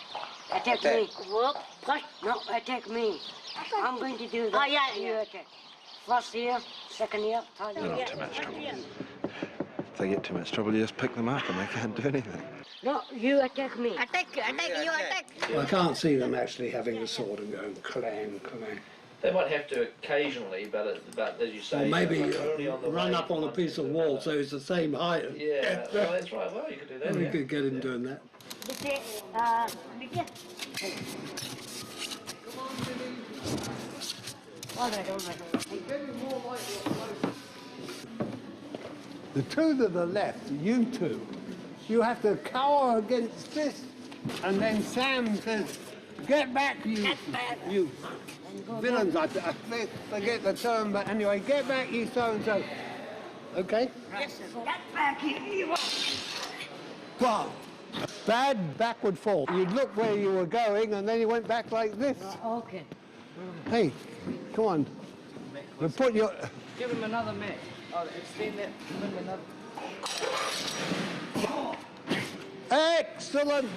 Attack me. Whoop. Push. No, attack me. I'm going to do that. Oh, yeah, you attack. First here, second here, third here. Not too much trouble. If they get too much trouble, you just pick them up and they can't do anything. No, you attack me. Attack, you attack. Well, I can't see them actually having the sword and going clang, clang. They might have to occasionally, but as you say, or maybe run up on a piece of wall so it's the same height. Yeah, well, that's right. Well, you could do that. We could get him doing that. The two to the left, you two, you have to cower against this, and then Sam says, "Get back, you villains." I forget the term, but anyway, get back, you so-and-so. Okay? Yes, sir. Get back, you. Well, bad backward fall. You'd look where you were going, and then you went back like this. Okay. Hey, come on. We'll put your... Give him another mat. Oh, extend that. Give him another. Excellent!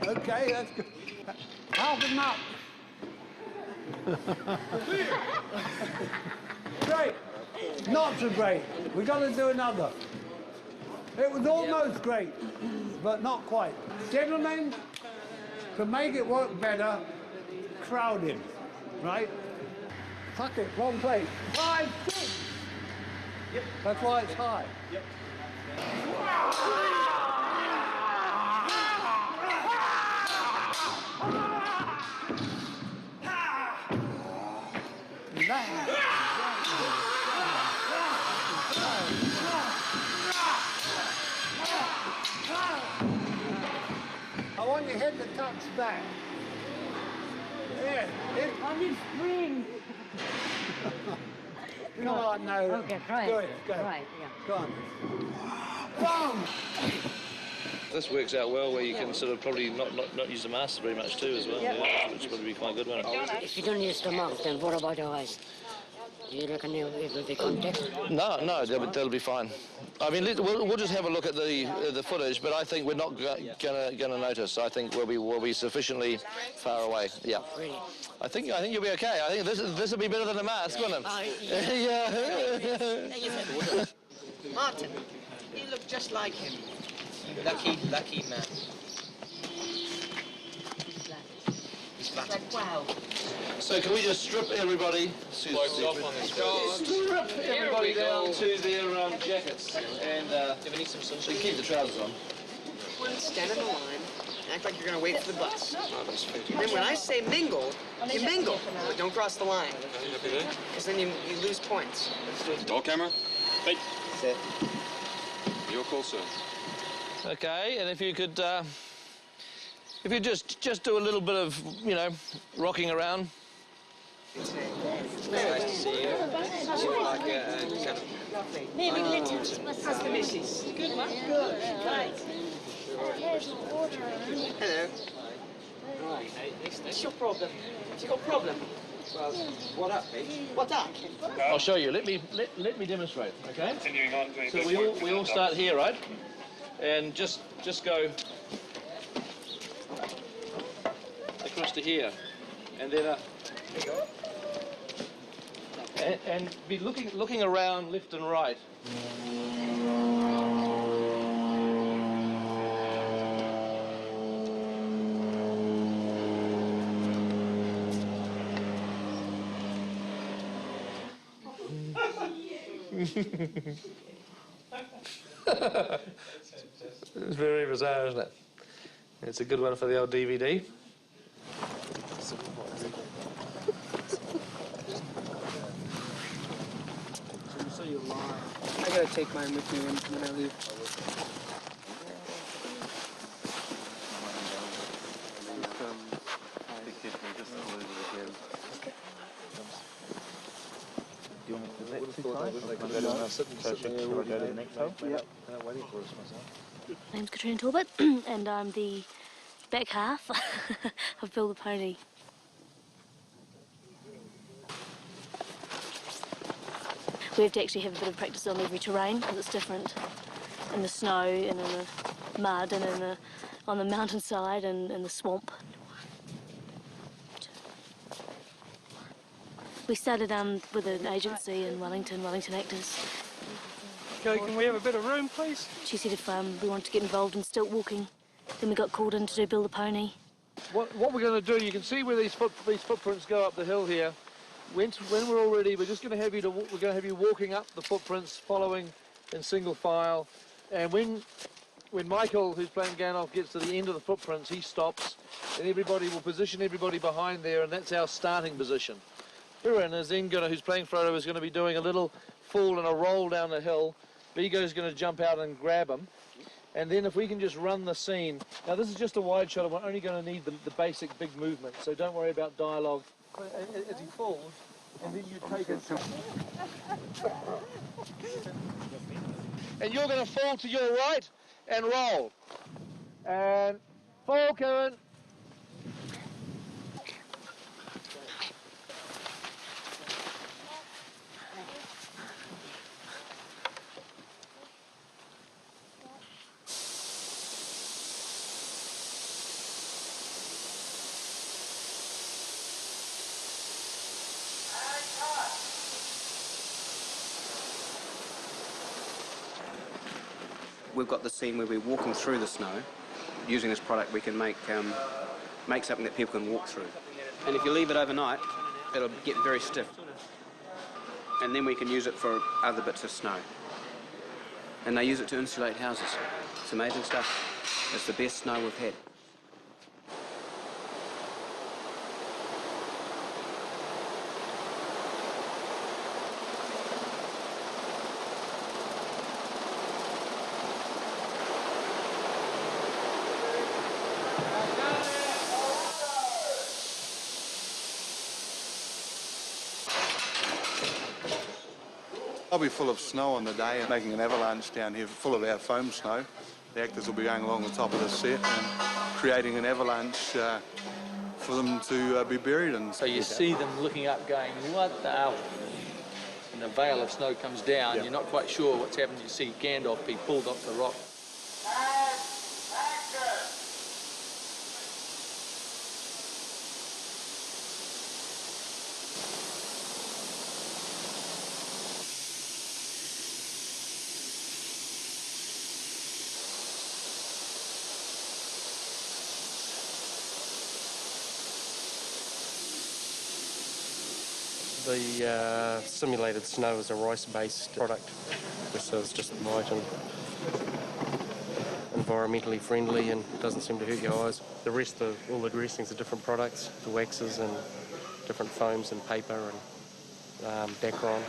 Okay, that's good. Half him up. Great. Not so great. We've got to do another. It was almost great, but not quite. Gentlemen, to make it work better, crowd him, right? Fuck it, wrong place. 5, 6. Yep. That's why it's high. Yep. I want your head to touch back. Yeah. On his spring. Come on now. Okay, try Do it. it. Go. Right, yeah. Go on. Boom! This works out well where you can sort of probably not use the master very much too as well. Yep. Yeah, which would be quite a good one. If you don't use the mouth, then what about the eyes? You reckon it'll be contact? No, they'll be fine. I mean, we'll just have a look at the footage, but I think we're not gonna notice. I think we'll be sufficiently far away. Yeah. Really? I think you'll be okay. I think this will be better than a mask, won't it? Yeah. Martin, you look just like him. Lucky man. He's flat. Like, wow. So can we just strip everybody? Strip everybody down to their jackets and so keep the trousers on. Stand in the line. Act like you're going to wait for the bus. Then when I say mingle, you mingle. But don't cross the line. Because then you lose points. Roll camera. Hey. Set. Your call, sir. Okay, and if you could just do a little bit of, rocking around. Nice to see you. You look like a kind of... Maybe let's How's the missus? Good, man. Good. Right. Hello. Right. What's your problem? You got a problem? Well, what up, bitch? What up? I'll show you. Let me demonstrate. Okay. Continuing on. So we all start here, right? And just go across to here, and then and be looking around left and right. It's very bizarre, isn't it? It's a good one for the old DVD. I gotta take mine with me when I leave. My name's Katrina Talbot, and I'm the back half of Build the Pony. We have to actually have a bit of practice on every terrain because it's different in the snow and in the mud and on the mountainside and in the swamp. We started with an agency in Wellington Actors. Okay, can we have a bit of room, please? She said if we wanted to get involved in stilt walking, then we got called in to do Build the Pony. What we're going to do, you can see where these footprints go up the hill here. When we're all ready, we're just going to have you walking up the footprints, following in single file. And when Michael, who's playing Gandalf, gets to the end of the footprints, he stops, and everybody will position everybody behind there, and that's our starting position. And as Inguna, who's playing Frodo, is going to be doing a little fall and a roll down the hill. Vigo's going to jump out and grab him. And then if we can just run the scene. Now this is just a wide shot, and we're only going to need the basic big movement, so don't worry about dialogue. As he falls, and then you take it. And you're going to fall to your right and roll. And fall, Karen. We've got the scene where we're walking through the snow. Using this product, we can make something that people can walk through. And if you leave it overnight, it'll get very stiff. And then we can use it for other bits of snow. And they use it to insulate houses. It's amazing stuff. It's the best snow we've had. I'll be full of snow on the day and making an avalanche down here full of our foam snow. The actors will be going along the top of the set and creating an avalanche for them to be buried in. So you see them looking up going, what the hell? and a veil of snow comes down, you're not quite sure what's happened. You see Gandalf be pulled off the rock. The simulated snow is a rice-based product. So it's just light and environmentally friendly and doesn't seem to hurt your eyes. The rest of all the dressings are different products, the waxes and different foams and paper and Dacron.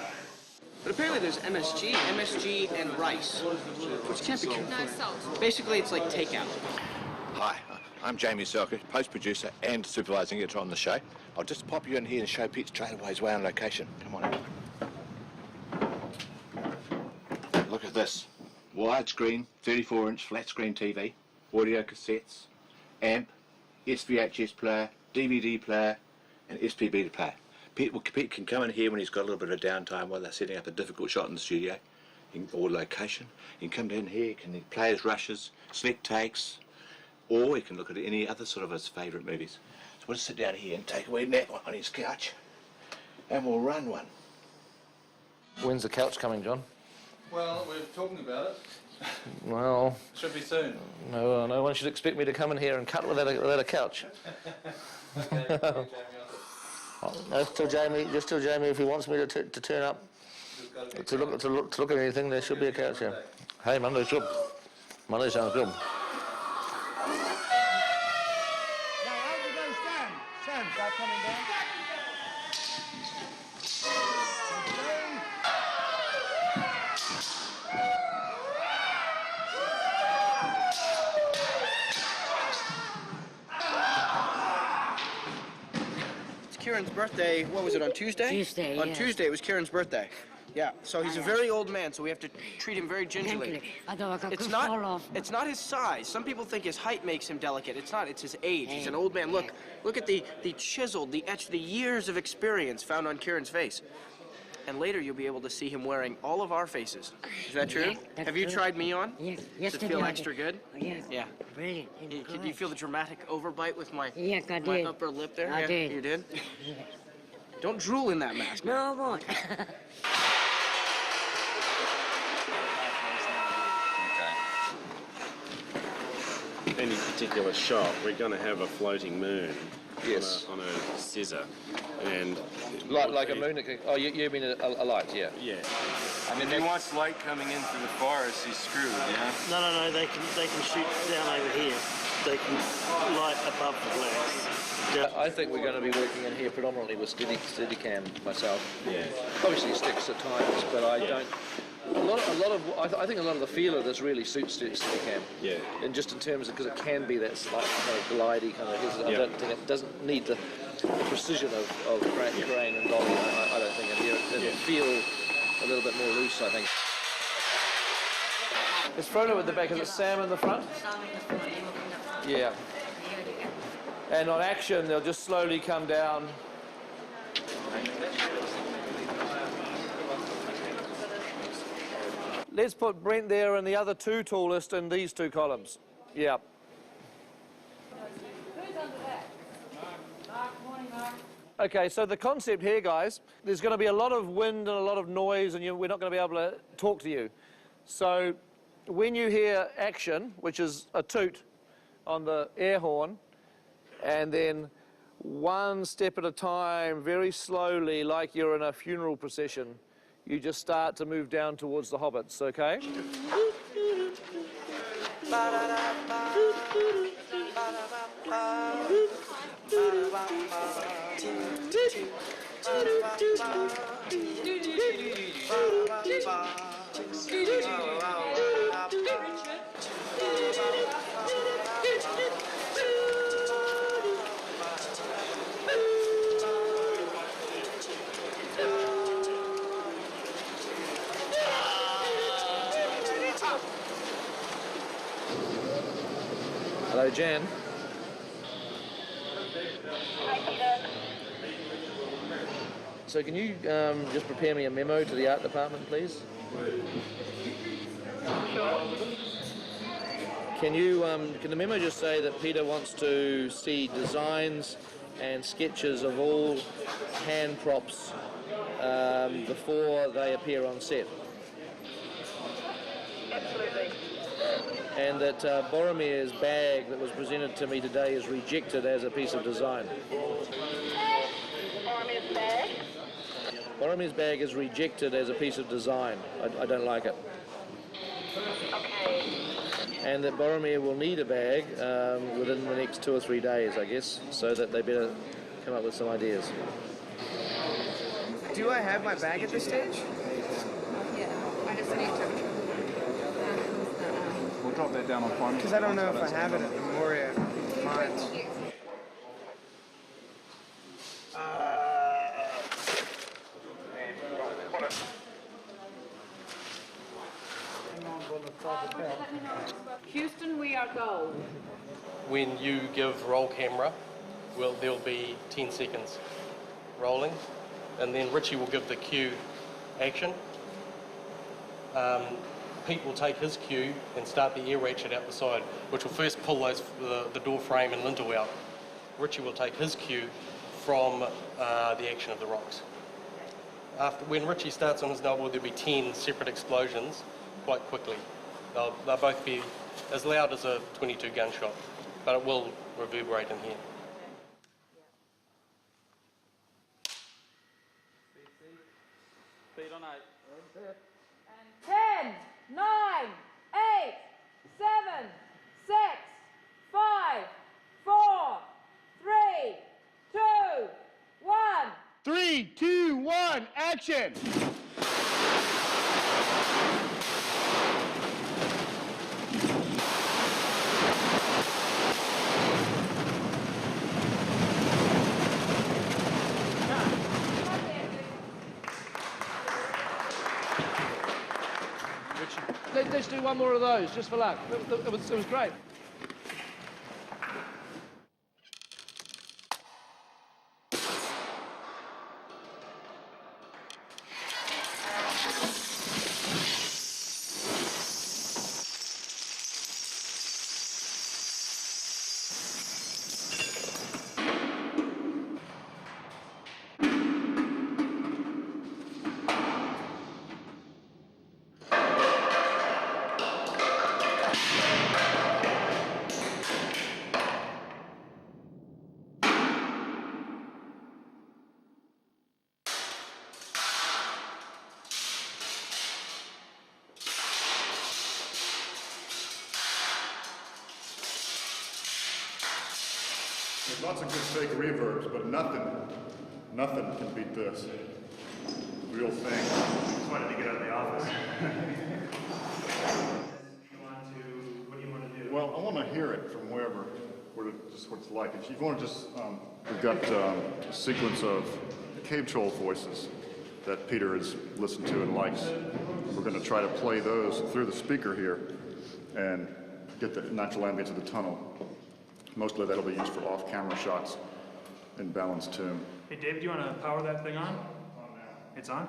But apparently there's MSG and rice, which can't be confirmed. No salt. Basically, it's like takeout. Hi, I'm Jamie Selker, post-producer and supervising editor on the show. I'll just pop you in here and show Pete Straightaways way on location. Come on in. Look at this. Widescreen, 34-inch flat-screen TV, audio cassettes, amp, SVHS player, DVD player, and SPB player. Pete can come in here when he's got a little bit of downtime while they're setting up a difficult shot in the studio or location. He can come down here, he can play his rushes, select takes, or he can look at any other sort of his favourite movies. So we'll just sit down here and take a wee nap on his couch, and we'll run one. When's the couch coming, John? Well, we're talking about it. Well... Should be soon. No one should expect me to come in here and cut without a couch. Just tell Jamie if he wants me to turn up to look at anything. There should be a couch here. Hey, Monday's good. Monday sounds good. Sam, start coming down. Kieran's birthday, what was it, on Tuesday? Tuesday, On yes. Tuesday, it was Kieran's birthday. Yeah, so he's a very old man, so we have to treat him very gingerly. It's not his size. Some people think his height makes him delicate. It's not, it's his age. He's an old man. Look at the chiseled, the etched, the years of experience found on Kieran's face. And later you'll be able to see him wearing all of our faces. Is that true? Yeah, have you tried me on? Yes. Does it feel extra good? Yes. Yeah. Brilliant. Did you feel the dramatic overbite with my, yes, I my did. upper lip there? I did. You did? Yes. Don't drool in that mask. No, I won't. Any particular shot, we're going to have a floating moon. Yes. On a scissor, and like a moon. Oh, you mean a light? Yeah. Yeah. And if he wants light coming in through the forest, he's screwed. Yeah. No. They can shoot down over here. They can light above the blacks. I think we're going to be working in here predominantly with Steadicam myself. Yeah. Obviously sticks at times, but I don't. I think a lot of the feel of this really suits Steadicam. Yeah. And just in terms of, because it can be that slight kind of glidey kind of. I don't think it doesn't need the precision of crane and dolly. I don't think in here. It'll feel a little bit more loose, I think. Is Frodo at the back? Is it Sam in the front? Yeah. And on action, they'll just slowly come down. Let's put Brent there and the other two tallest in these two columns. Yeah. Okay, so the concept here, guys, there's going to be a lot of wind and a lot of noise, and we're not going to be able to talk to you. So when you hear action, which is a toot on the air horn, and then one step at a time, very slowly, like you're in a funeral procession, you just start to move down towards the hobbits, okay? Hello, Jan. so can you just prepare me a memo to the art department, please? Can you, can the memo just say that Peter wants to see designs and sketches of all hand props before they appear on set? Absolutely. And that Boromir's bag that was presented to me today is rejected as a piece of design. Boromir's bag? Boromir's bag is rejected as a piece of design. I don't like it. Okay. And that Boromir will need a bag within the next 2 or 3 days, I guess, so that they better come up with some ideas. Do I have my bag at this stage? Yeah, I just need to... We'll drop that down on farm. Because I don't know if I have it at the Moria Mines. Houston, we are go. When you give roll camera, there'll be 10 seconds rolling, and then Richie will give the cue action. Pete will take his cue and start the air ratchet out the side, which will first pull the door frame and lintel out. Richie will take his cue from the action of the rocks. When Richie starts on his novel, there'll be 10 separate explosions quite quickly. They'll both be as loud as a .22 gunshot, but it will reverberate in here. Speed on 8. 10, 9, 8, 7, 6, 5, 4, 3, 2, 1. 3, 2, 1, action! Let's do one more of those, just for luck. It was great. There's lots of good fake reverbs, but nothing can beat this. Real thing. Just wanted to get out of the office. What do you want to do? Well, I want to hear it from wherever, just what it's like. If you want to just, we've got a sequence of cave troll voices that Peter has listened to and likes. We're going to try to play those through the speaker here and get the natural ambience of the tunnel. Mostly that'll be used for off-camera shots in balanced tune. Hey Dave, do you want to power that thing on? On now. It's on?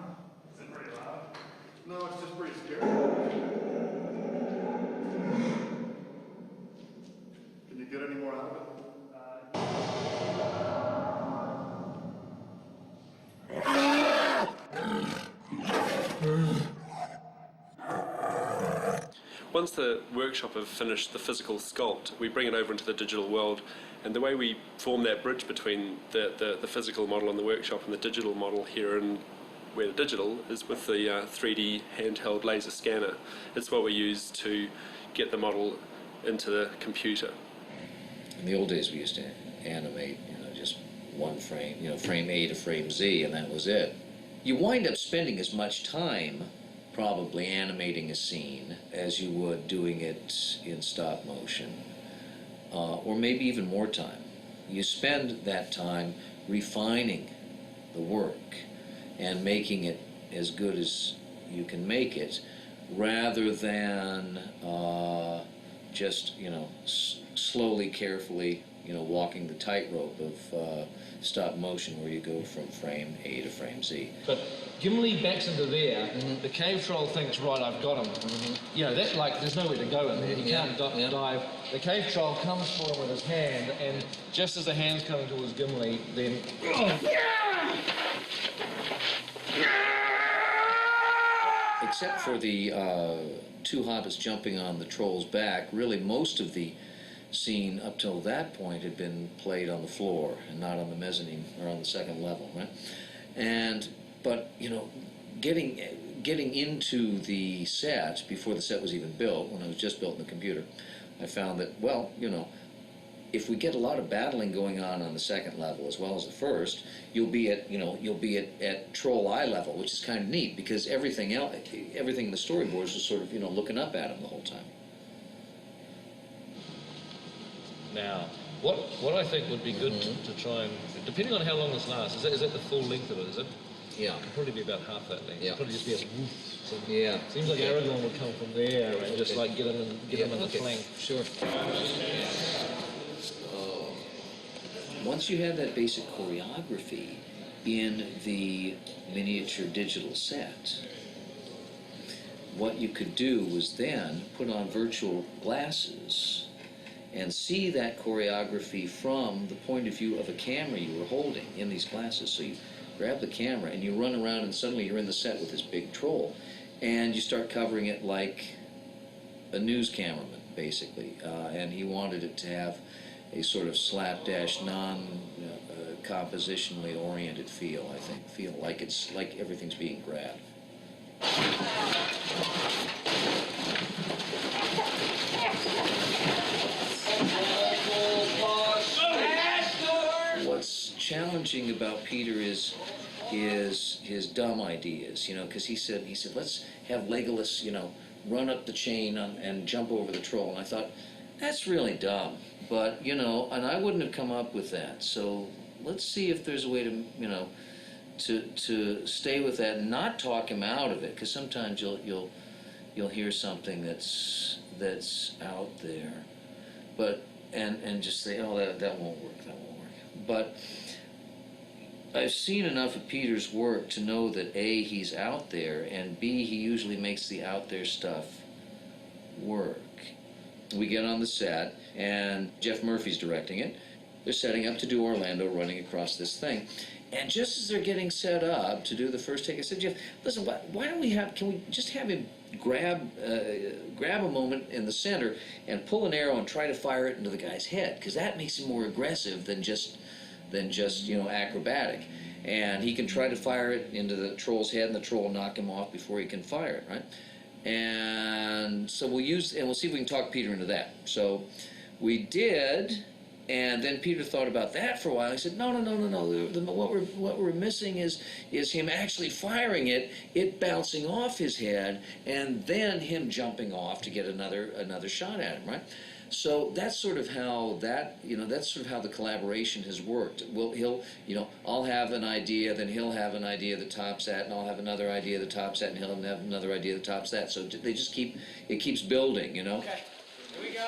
Is it pretty loud? No, it's just pretty scary. Can you get any more out of it? Once the workshop have finished the physical sculpt, we bring it over into the digital world, and the way we form that bridge between the physical model in the workshop and the digital model here in Where the Digital is with the 3D handheld laser scanner. It's what we use to get the model into the computer. In the old days we used to animate, just one frame, frame A to frame Z, and that was it. You wind up spending as much time probably animating a scene as you would doing it in stop motion, or maybe even more time. You spend that time refining the work and making it as good as you can make it, rather than just slowly, carefully walking the tightrope of stop motion where you go from frame A to frame Z. But Gimli backs into there, the cave troll thinks, right, I've got him. That, like, there's nowhere to go in there. He can't dive. The cave troll comes for him with his hand, and just as the hand's coming towards Gimli, then... Except for the two hobbits jumping on the troll's back, really most of the scene up till that point had been played on the floor and not on the mezzanine or on the second level, right? But getting into the set before the set was even built, when it was just built in the computer, I found that, well, if we get a lot of battling going on the second level as well as the first, you'll be at troll eye level, which is kind of neat because everything in the storyboards is sort of looking up at him the whole time. Now, what I think would be good to try and, depending on how long this lasts, is that the full length of it, is it? Yeah. It'll probably be about half that length. Yeah. It'll probably just be a woof. So yeah. Seems like Aragorn would come from there and just like get him in the flank. Sure. Once you have that basic choreography in the miniature digital set, what you could do was then put on virtual glasses and see that choreography from the point of view of a camera you were holding in these glasses. So you grab the camera and you run around and suddenly you're in the set with this big troll and you start covering it like a news cameraman, basically. And he wanted it to have a sort of slapdash, non-compositionally oriented feel, I think. Feel like everything's being grabbed. What's challenging about Peter is his dumb ideas, because he said, let's have Legolas, run up the chain and jump over the troll. And I thought, that's really dumb. But, and I wouldn't have come up with that. So let's see if there's a way to, to stay with that and not talk him out of it, because sometimes you'll hear something that's out there, but and just say, oh, that won't work, But I've seen enough of Peter's work to know that A, he's out there, and B, he usually makes the out there stuff work. We get on the set, and Jeff Murphy's directing it. They're setting up to do Orlando running across this thing. And just as they're getting set up to do the first take, I said, Jeff, listen, why don't can we just have him grab a moment in the center and pull an arrow and try to fire it into the guy's head, because that makes him more aggressive than just acrobatic. And he can try to fire it into the troll's head, and the troll will knock him off before he can fire it, right? And so we'll see if we can talk Peter into that. So we did, and then Peter thought about that for a while. He said, no. What we're missing is him actually firing it bouncing off his head, and then him jumping off to get another shot at him, right? So that's sort of how the collaboration has worked. I'll have an idea, then he'll have an idea that tops that, and I'll have another idea that tops that, and he'll have another idea that tops that. So they just it keeps building, Okay, here we go.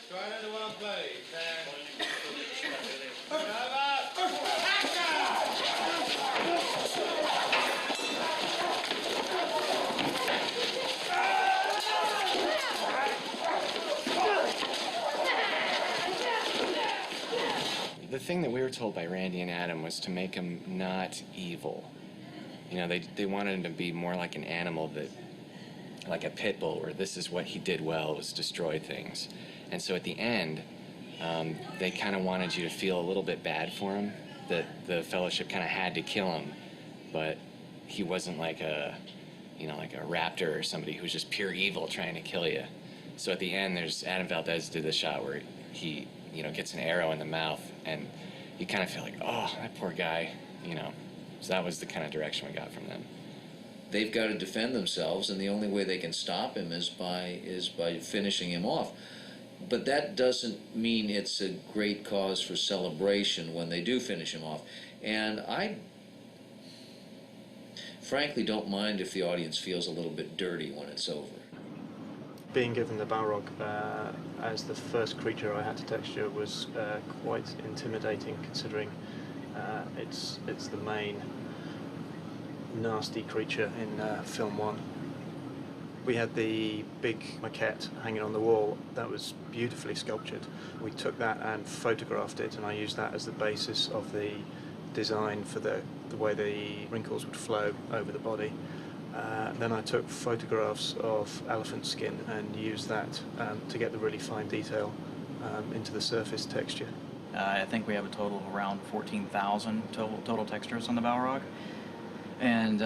Straight into one, please. The thing that we were told by Randy and Adam was to make him not evil. They wanted him to be more like an animal, like a pit bull, where this is what he did well, was destroy things. And so at the end, they kind of wanted you to feel a little bit bad for him, that the Fellowship kind of had to kill him, but he wasn't like a raptor or somebody who's just pure evil trying to kill you. So at the end, Adam Valdez did the shot where he gets an arrow in the mouth, and you kind of feel like, oh, that poor guy, So that was the kind of direction we got from them. They've got to defend themselves, and the only way they can stop him is by finishing him off. But that doesn't mean it's a great cause for celebration when they do finish him off. And I frankly don't mind if the audience feels a little bit dirty when it's over. Being given the Balrog as the first creature I had to texture was quite intimidating, considering it's the main nasty creature in film 1. We had the big maquette hanging on the wall that was beautifully sculptured. We took that and photographed it, and I used that as the basis of the design for the way the wrinkles would flow over the body. Then I took photographs of elephant skin and used that to get the really fine detail into the surface texture. I think we have a total of around 14,000 total textures on the Balrog, and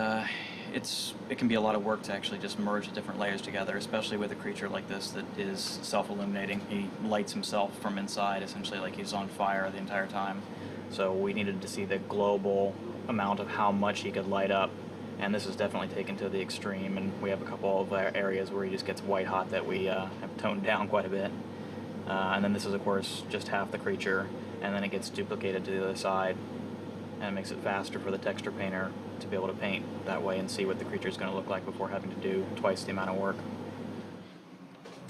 it can be a lot of work to actually just merge the different layers together, especially with a creature like this that is self-illuminating. He lights himself from inside, essentially like he's on fire the entire time. So we needed to see the global amount of how much he could light up, and this is definitely taken to the extreme, and we have a couple of areas where he just gets white hot that we have toned down quite a bit. And then this is, of course, just half the creature, and then it gets duplicated to the other side, and it makes it faster for the texture painter to be able to paint that way and see what the creature is going to look like before having to do twice the amount of work.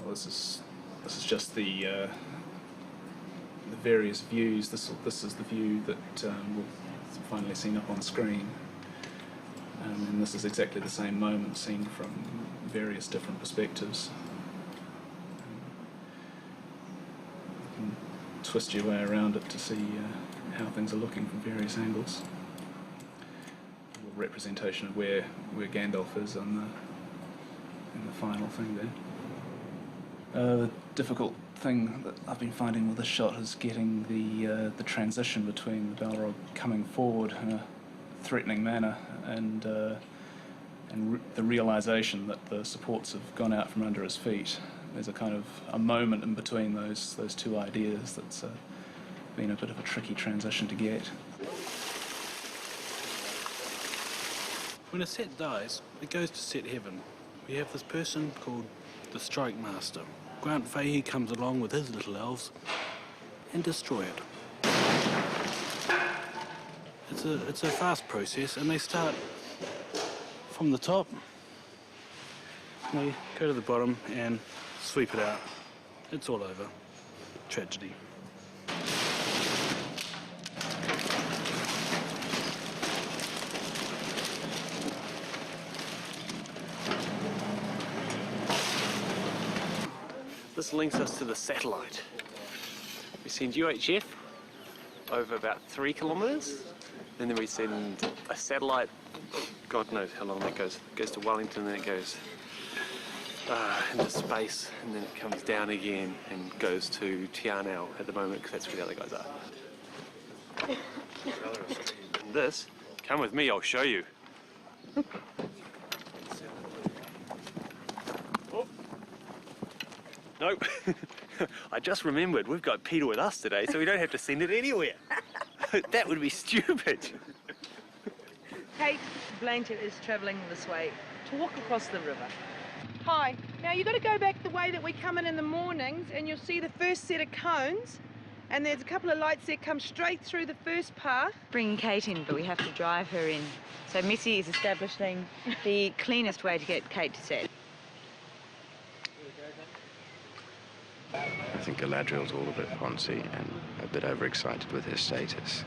Well, this is just the various views. This is the view that we've finally seen up on screen, and this is exactly the same moment seen from various different perspectives. You can twist your way around it to see how things are looking from various angles. A representation of where Gandalf is in the final thing there. The difficult thing that I've been finding with this shot is getting the transition between the Balrog coming forward in a threatening manner and the realization that the supports have gone out from under his feet. There's a kind of a moment in between those two ideas that's been a bit of a tricky transition to get. When a set dies, it goes to set heaven. We have this person called the Strike Master. Grant Fahey comes along with his little elves and destroy it. It's a fast process, and they start from the top. They go to the bottom and sweep it out. It's all over. Tragedy. This links us to the satellite. We send UHF over about 3 kilometres, and then we send a satellite, God knows how long that goes. It goes to Wellington, and then it goes into space, and then it comes down again and goes to Tianao at the moment, because that's where the other guys are. And this, come with me, I'll show you. Nope. I just remembered we've got Peter with us today, so we don't have to send it anywhere. That would be stupid. Kate Blanchett is travelling this way to walk across the river. Hi. Now you've got to go back the way that we come in the mornings, and you'll see the first set of cones, and there's a couple of lights that come straight through the first path. Bringing Kate in, but we have to drive her in. So Missy is establishing the cleanest way to get Kate to set. I think Galadriel's all a bit poncy and a bit overexcited with her status.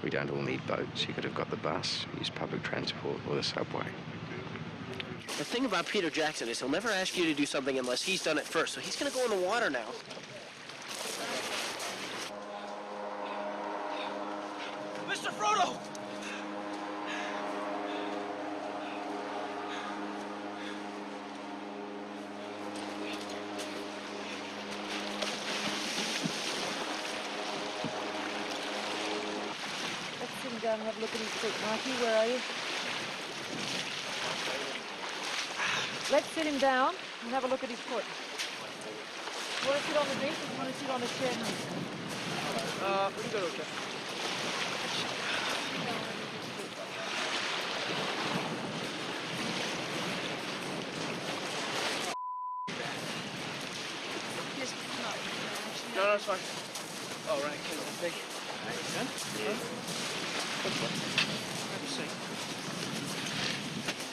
We don't all need boats. You could have got the bus, use public transport, or the subway. The thing about Peter Jackson is he'll never ask you to do something unless he's done it first, so he's going to go in the water now. Mr. Frodo! Go and have a look at his foot. Mikey, where are you? Let's sit him down and have a look at his foot. You want to sit on the bench or do you want to sit on a chair? We can go to a chair. No, it's fine. Oh, right. Big. Yeah.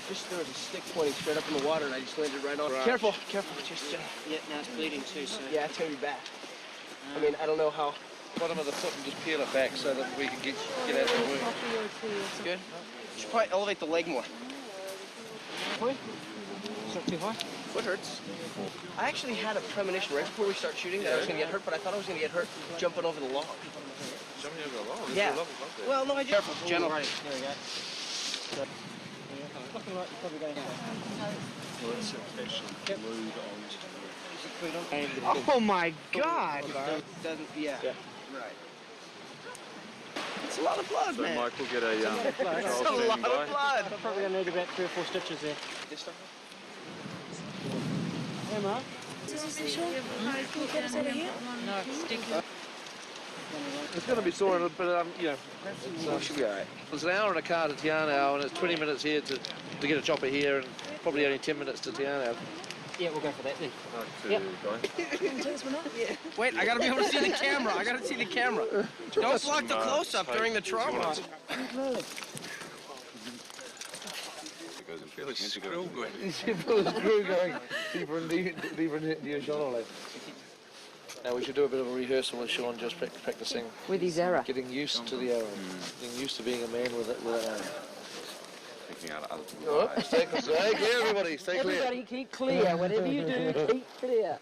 Just There was a stick pointing straight up in the water, and I just landed right on. Right. Careful, careful. Just. Yeah, now it's bleeding too, so. Yeah, it's gonna be bad. I mean, I don't know how. Bottom of the foot and just peel it back so that we can get out the wound. Good. You should probably elevate the leg more. It's not too high. Foot hurts. I actually had a premonition right before we started shooting that I was gonna get hurt, but I thought I was gonna get hurt jumping over the log. Jumping over the log? Yeah. Well, no, I just. Careful, gentle. There we go. Looking like you're probably going down. Oh my God! Doesn't, yeah. Right. It's a lot of blood, So man. Mike will get a It's a lot of blood. I'm probably going to need about 3 or 4 stitches there. This stuff? Hey, Mark. Is this official? Can you get us over here? No, it's sticky. It's going to be sore, but you know, it should be all right. It's an hour and a car to Tiano, and it's 20 minutes here to get a chopper here, and probably only 10 minutes to Tiano. Yeah, we'll go for that then. Yep. Wait, I gotta be able to see the camera. I gotta see the camera. Don't block the close-up during the trauma. Feel a screw going. You feel the screw going deeper and deeper into your shoulder. Now we should do a bit of a rehearsal with Sean, just practicing. With his arrow. Getting used to the arrow. Getting used to being a man with an arrow. Stay clear, everybody. Stay clear. Everybody keep clear. Whatever you do, keep clear.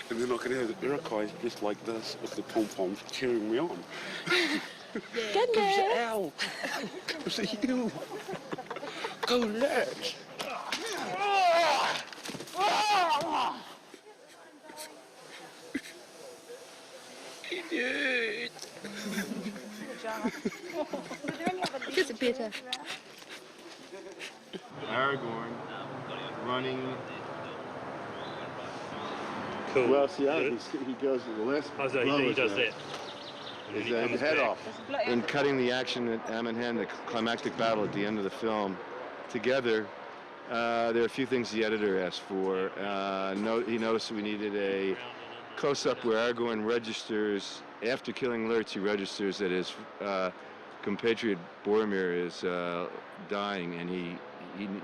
And then I could have the Iroquois just like this with the pom-poms cheering me on. Goodness. Ow! Goes to you. Go let's. Idiot. It's better. Aragorn running. Cool. Well, see, he goes to the list. Oh, so he does that. His head off. In cutting the action at Ammonhen, the climactic battle at the end of the film, together, there are a few things the editor asked for. He noticed we needed a close-up where Aragorn registers, after killing Lurtz, he registers that his compatriot Boromir is dying, and he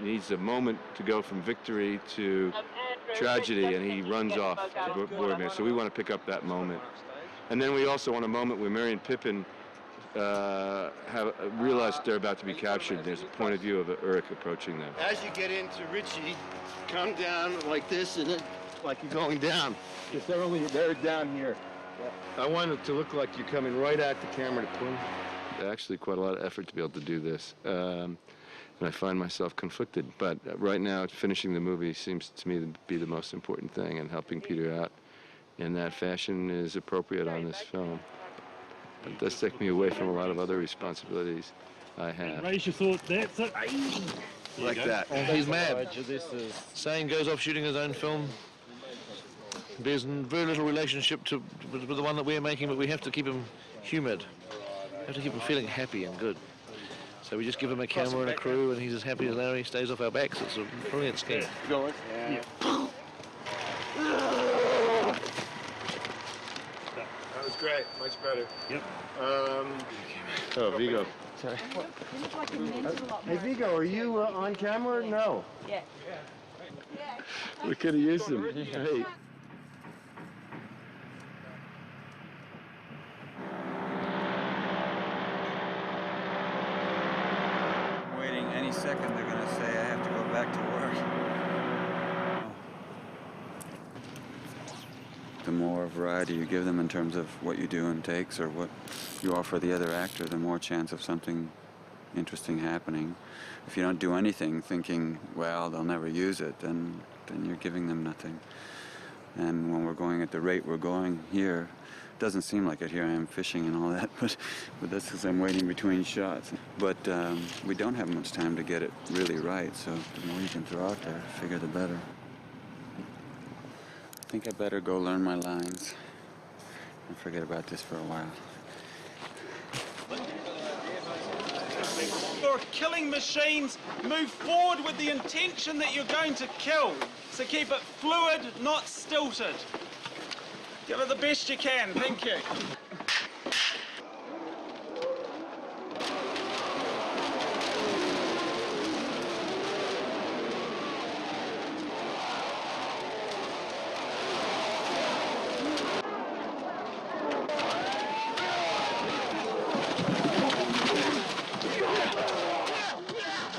needs a moment to go from victory to tragedy, and he runs off to Boromir. So we want to pick up that moment. And then we also want a moment where Merry and Pippin realize they're about to be captured. There's a point of view of Uruk approaching them. As you get into Ritchie, come down like this, and then like you're going down. Because they're down here. I want it to look like you're coming right at the camera to pull. Actually, quite a lot of effort to be able to do this. And I find myself conflicted. But right now, finishing the movie seems to me to be the most important thing, and helping Peter out in that fashion is appropriate on this film. It does take me away from a lot of other responsibilities I have. Raise your thought. That's it. Like that. He's mad. Saying goes off shooting his own film. There's very little relationship with the one that we're making, but we have to keep him humoured. We have to keep him feeling happy and good. So we just give him a camera and a crew, and he's as happy as Larry. Stays off our backs. It's a brilliant scheme. Go on. Yeah. That was great. Much better. Yep. Oh, Vigo. Sorry. Hey, Vigo, are you on camera? No. Yeah. We could have used him. Hey. Waiting any second, they're going to say I have to go back to work. The more variety you give them in terms of what you do in takes or what you offer the other actor, the more chance of something interesting happening. If you don't do anything thinking, well, they'll never use it, then you're giving them nothing. And when we're going at the rate we're going here, it doesn't seem like it. Here I am fishing and all that, but that's because I'm waiting between shots. But we don't have much time to get it really right, so the more you can throw out there, the bigger the better. I think I better go learn my lines and forget about this for a while. Your killing machines move forward with the intention that you're going to kill. So keep it fluid, not stilted. Give it the best you can. Thank you.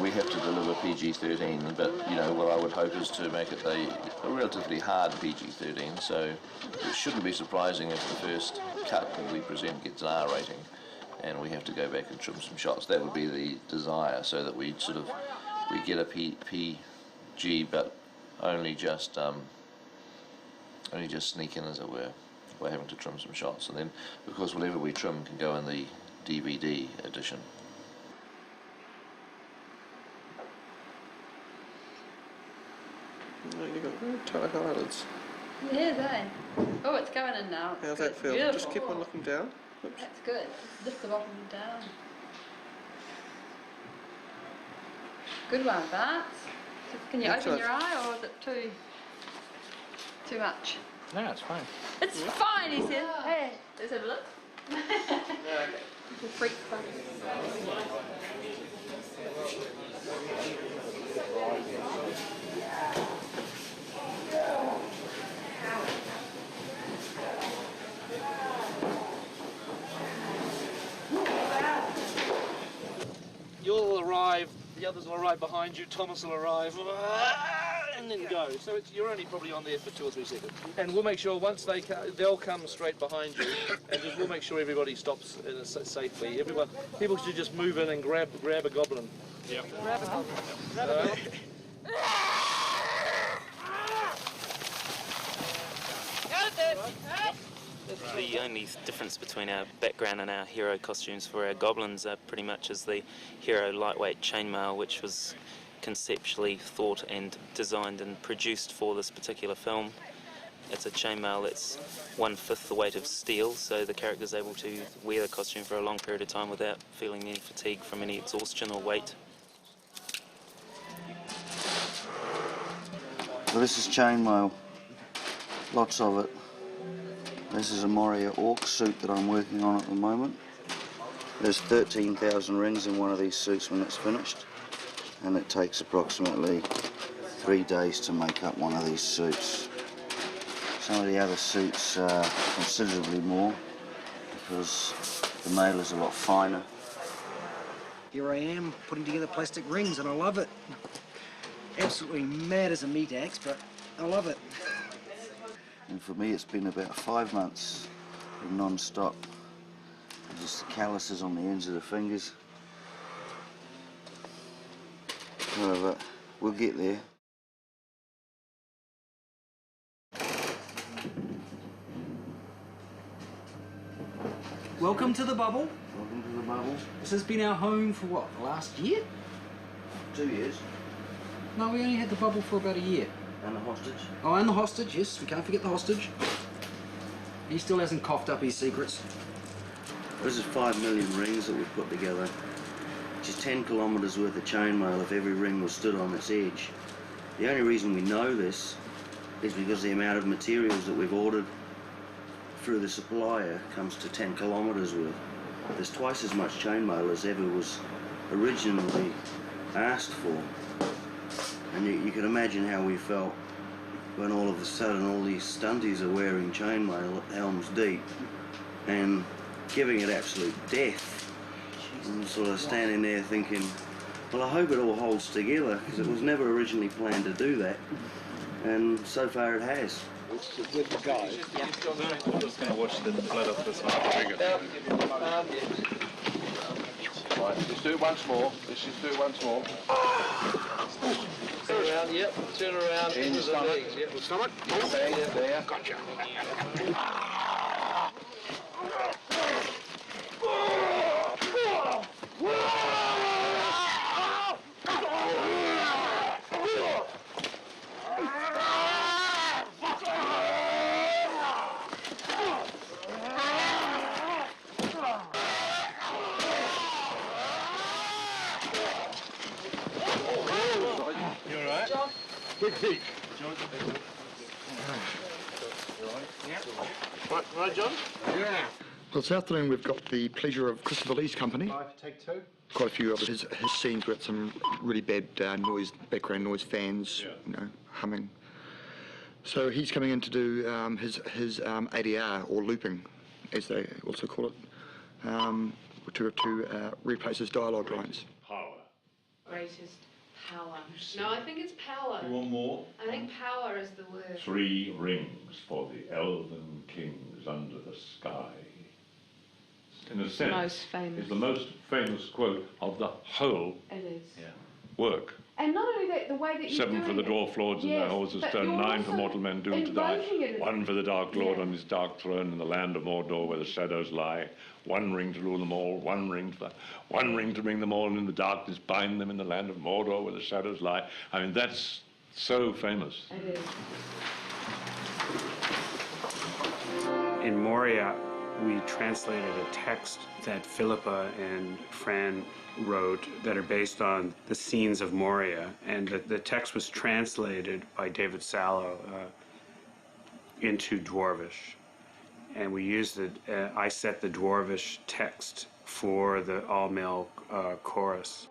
We have to deliver PG-13, but you know what I would hope is to make it a relatively hard PG-13. So it shouldn't be surprising if the first cut that we present gets an R rating, and we have to go back and trim some shots. That would be the desire, so that we get a PG, but only just sneak in, as it were, by having to trim some shots. And then, of course, whatever we trim can go in the DVD edition. You've got very tight eyelids. Yeah, oh, it's going in now. How's that feel? Beautiful. Just keep on looking down. Oops. That's good. Lift the bottom down. Good one, Bart. Can you open your eye, or is it too much? No, it's fine. It's fine, he says. Hey, let's have a look. The freak fun. You'll arrive, the others will arrive behind you, Thomas will arrive, and then go. So you're only probably on there for 2 or 3 seconds. And we'll make sure once they'll come straight behind you, and we'll make sure everybody stops safely. People should just move in and grab a goblin. Yeah. Grab a goblin. Grab a goblin. The only difference between our background and our hero costumes for our goblins are pretty much as the hero lightweight chainmail, which was conceptually thought and designed and produced for this particular film. It's a chainmail that's 1/5 the weight of steel, so the character's able to wear the costume for a long period of time without feeling any fatigue from any exhaustion or weight. Well, this is chainmail, lots of it. This is a Moria Orc suit that I'm working on at the moment. There's 13,000 rings in one of these suits when it's finished, and it takes approximately 3 days to make up one of these suits. Some of the other suits are considerably more because the mail is a lot finer. Here I am putting together plastic rings, and I love it. Absolutely mad as a meat axe, but I love it. And for me, it's been about 5 months of non-stop. Just the calluses on the ends of the fingers. But we'll get there. Welcome to the bubble. Welcome to the bubble. This has been our home for what, the last year? 2 years. No, we only had the bubble for about a year. And the hostage. Oh, and the hostage, yes, we can't forget the hostage. He still hasn't coughed up his secrets. This is 5 million rings that we've put together, which is 10 kilometres worth of chainmail if every ring was stood on its edge. The only reason we know this is because the amount of materials that we've ordered through the supplier comes to 10 kilometres worth. There's twice as much chainmail as ever was originally asked for. And you can imagine how we felt when all of a sudden all these stunties are wearing chainmail at Helm's Deep and giving it absolute death. And sort of standing there thinking, well, I hope it all holds together, because it was never originally planned to do that. And so far it has. With the guy. Yeah. I'm just going to wash the blood off this one. Right, let's do it once more. Let's just do it once more. Turn around, yep. Turn around. In the stomach. Yep. Stomach. There. Gotcha. Quick peek. Right, John? Yeah. Well, this afternoon we've got the pleasure of Christopher Lee's company. Take two. Quite a few of his scenes got some really bad background noise, fans, you know, humming. So he's coming in to do his ADR, or looping, as they also call it, to replace his dialogue lines. Power. Greatest power. No, I think it's power. You want more? I think power is the word. 3 rings for the elven kings under the sky. In a sense, Most famous. is the most famous quote of the whole work. And not only that, the way that you 7 for the dwarf lords and their horses turned, 9 for mortal men doomed to die, 1 for the dark lord on his dark throne in the land of Mordor where the shadows lie, 1 ring to rule them all, 1 ring to bring them all, and in the darkness bind them in the land of Mordor where the shadows lie. I mean, that's so famous. It is. In Moria, we translated a text that Philippa and Fran wrote that are based on the scenes of Moria, and the text was translated by David Sallow into Dwarvish, and we used I set the Dwarvish text for the all-male chorus.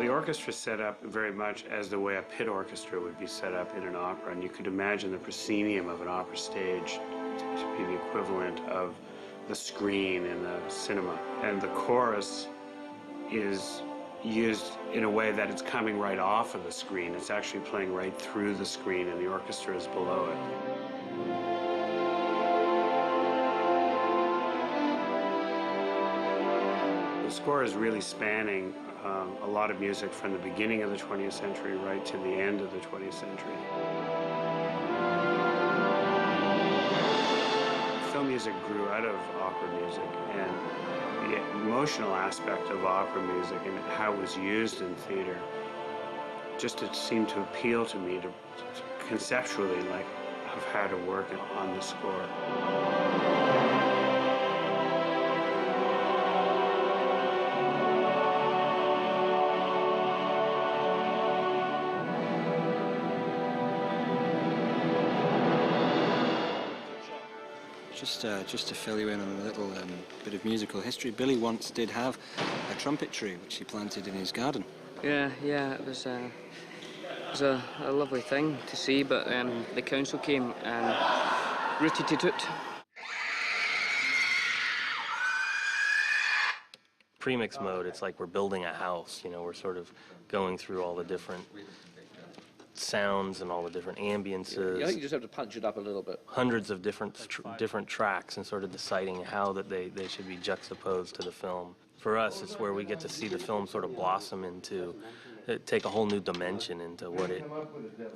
The orchestra set up very much as the way a pit orchestra would be set up in an opera, and you could imagine the proscenium of an opera stage to be the equivalent of the screen in a cinema. And the chorus is used in a way that it's coming right off of the screen. It's actually playing right through the screen, and the orchestra is below it. The score is really spanning a lot of music from the beginning of the 20th century right to the end of the 20th century. Film music grew out of opera music, and the emotional aspect of opera music and how it was used in theater just it seemed to appeal to me to conceptually, like, of how to work on the score. Just to fill you in on a little bit of musical history, Billy once did have a trumpet tree which he planted in his garden. Yeah, it was a lovely thing to see, but the council came and rooted it out. Premix mode, it's like we're building a house, you know, we're sort of going through all the different sounds and all the different ambiences. I think you just have to punch it up a little bit. Hundreds of different tracks and sort of deciding how that they should be juxtaposed to the film. For us, it's where we get to see the film sort of blossom into, take a whole new dimension into what it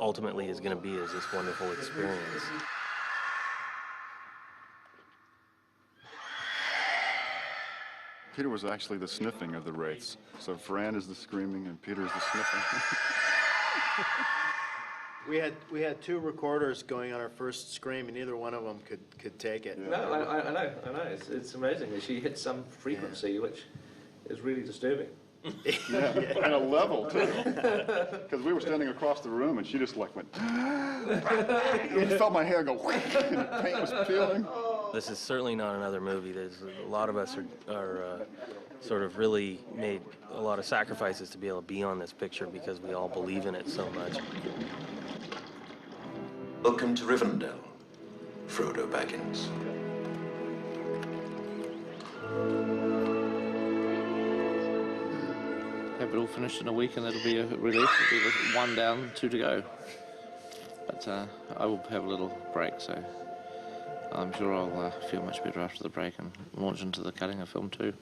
ultimately is going to be as this wonderful experience. Peter was actually the sniffing of the wraiths. So Fran is the screaming and Peter is the sniffing. We had 2 recorders going on our first scream, and neither one of them could take it. No, I know. It's amazing. She hits some frequency which is really disturbing. Yeah, and a level too. Because we were standing across the room, and she just like went. You felt my hair go, and the paint was peeling. This is certainly not another movie. There's a lot of us are sort of really made a lot of sacrifices to be able to be on this picture because we all believe in it so much. Welcome to Rivendell, Frodo Baggins. Have it all finished in a week and it'll be a release. It'll be 1 down, 2 to go. But I will have a little break, so I'm sure I'll feel much better after the break and launch into the cutting of film too.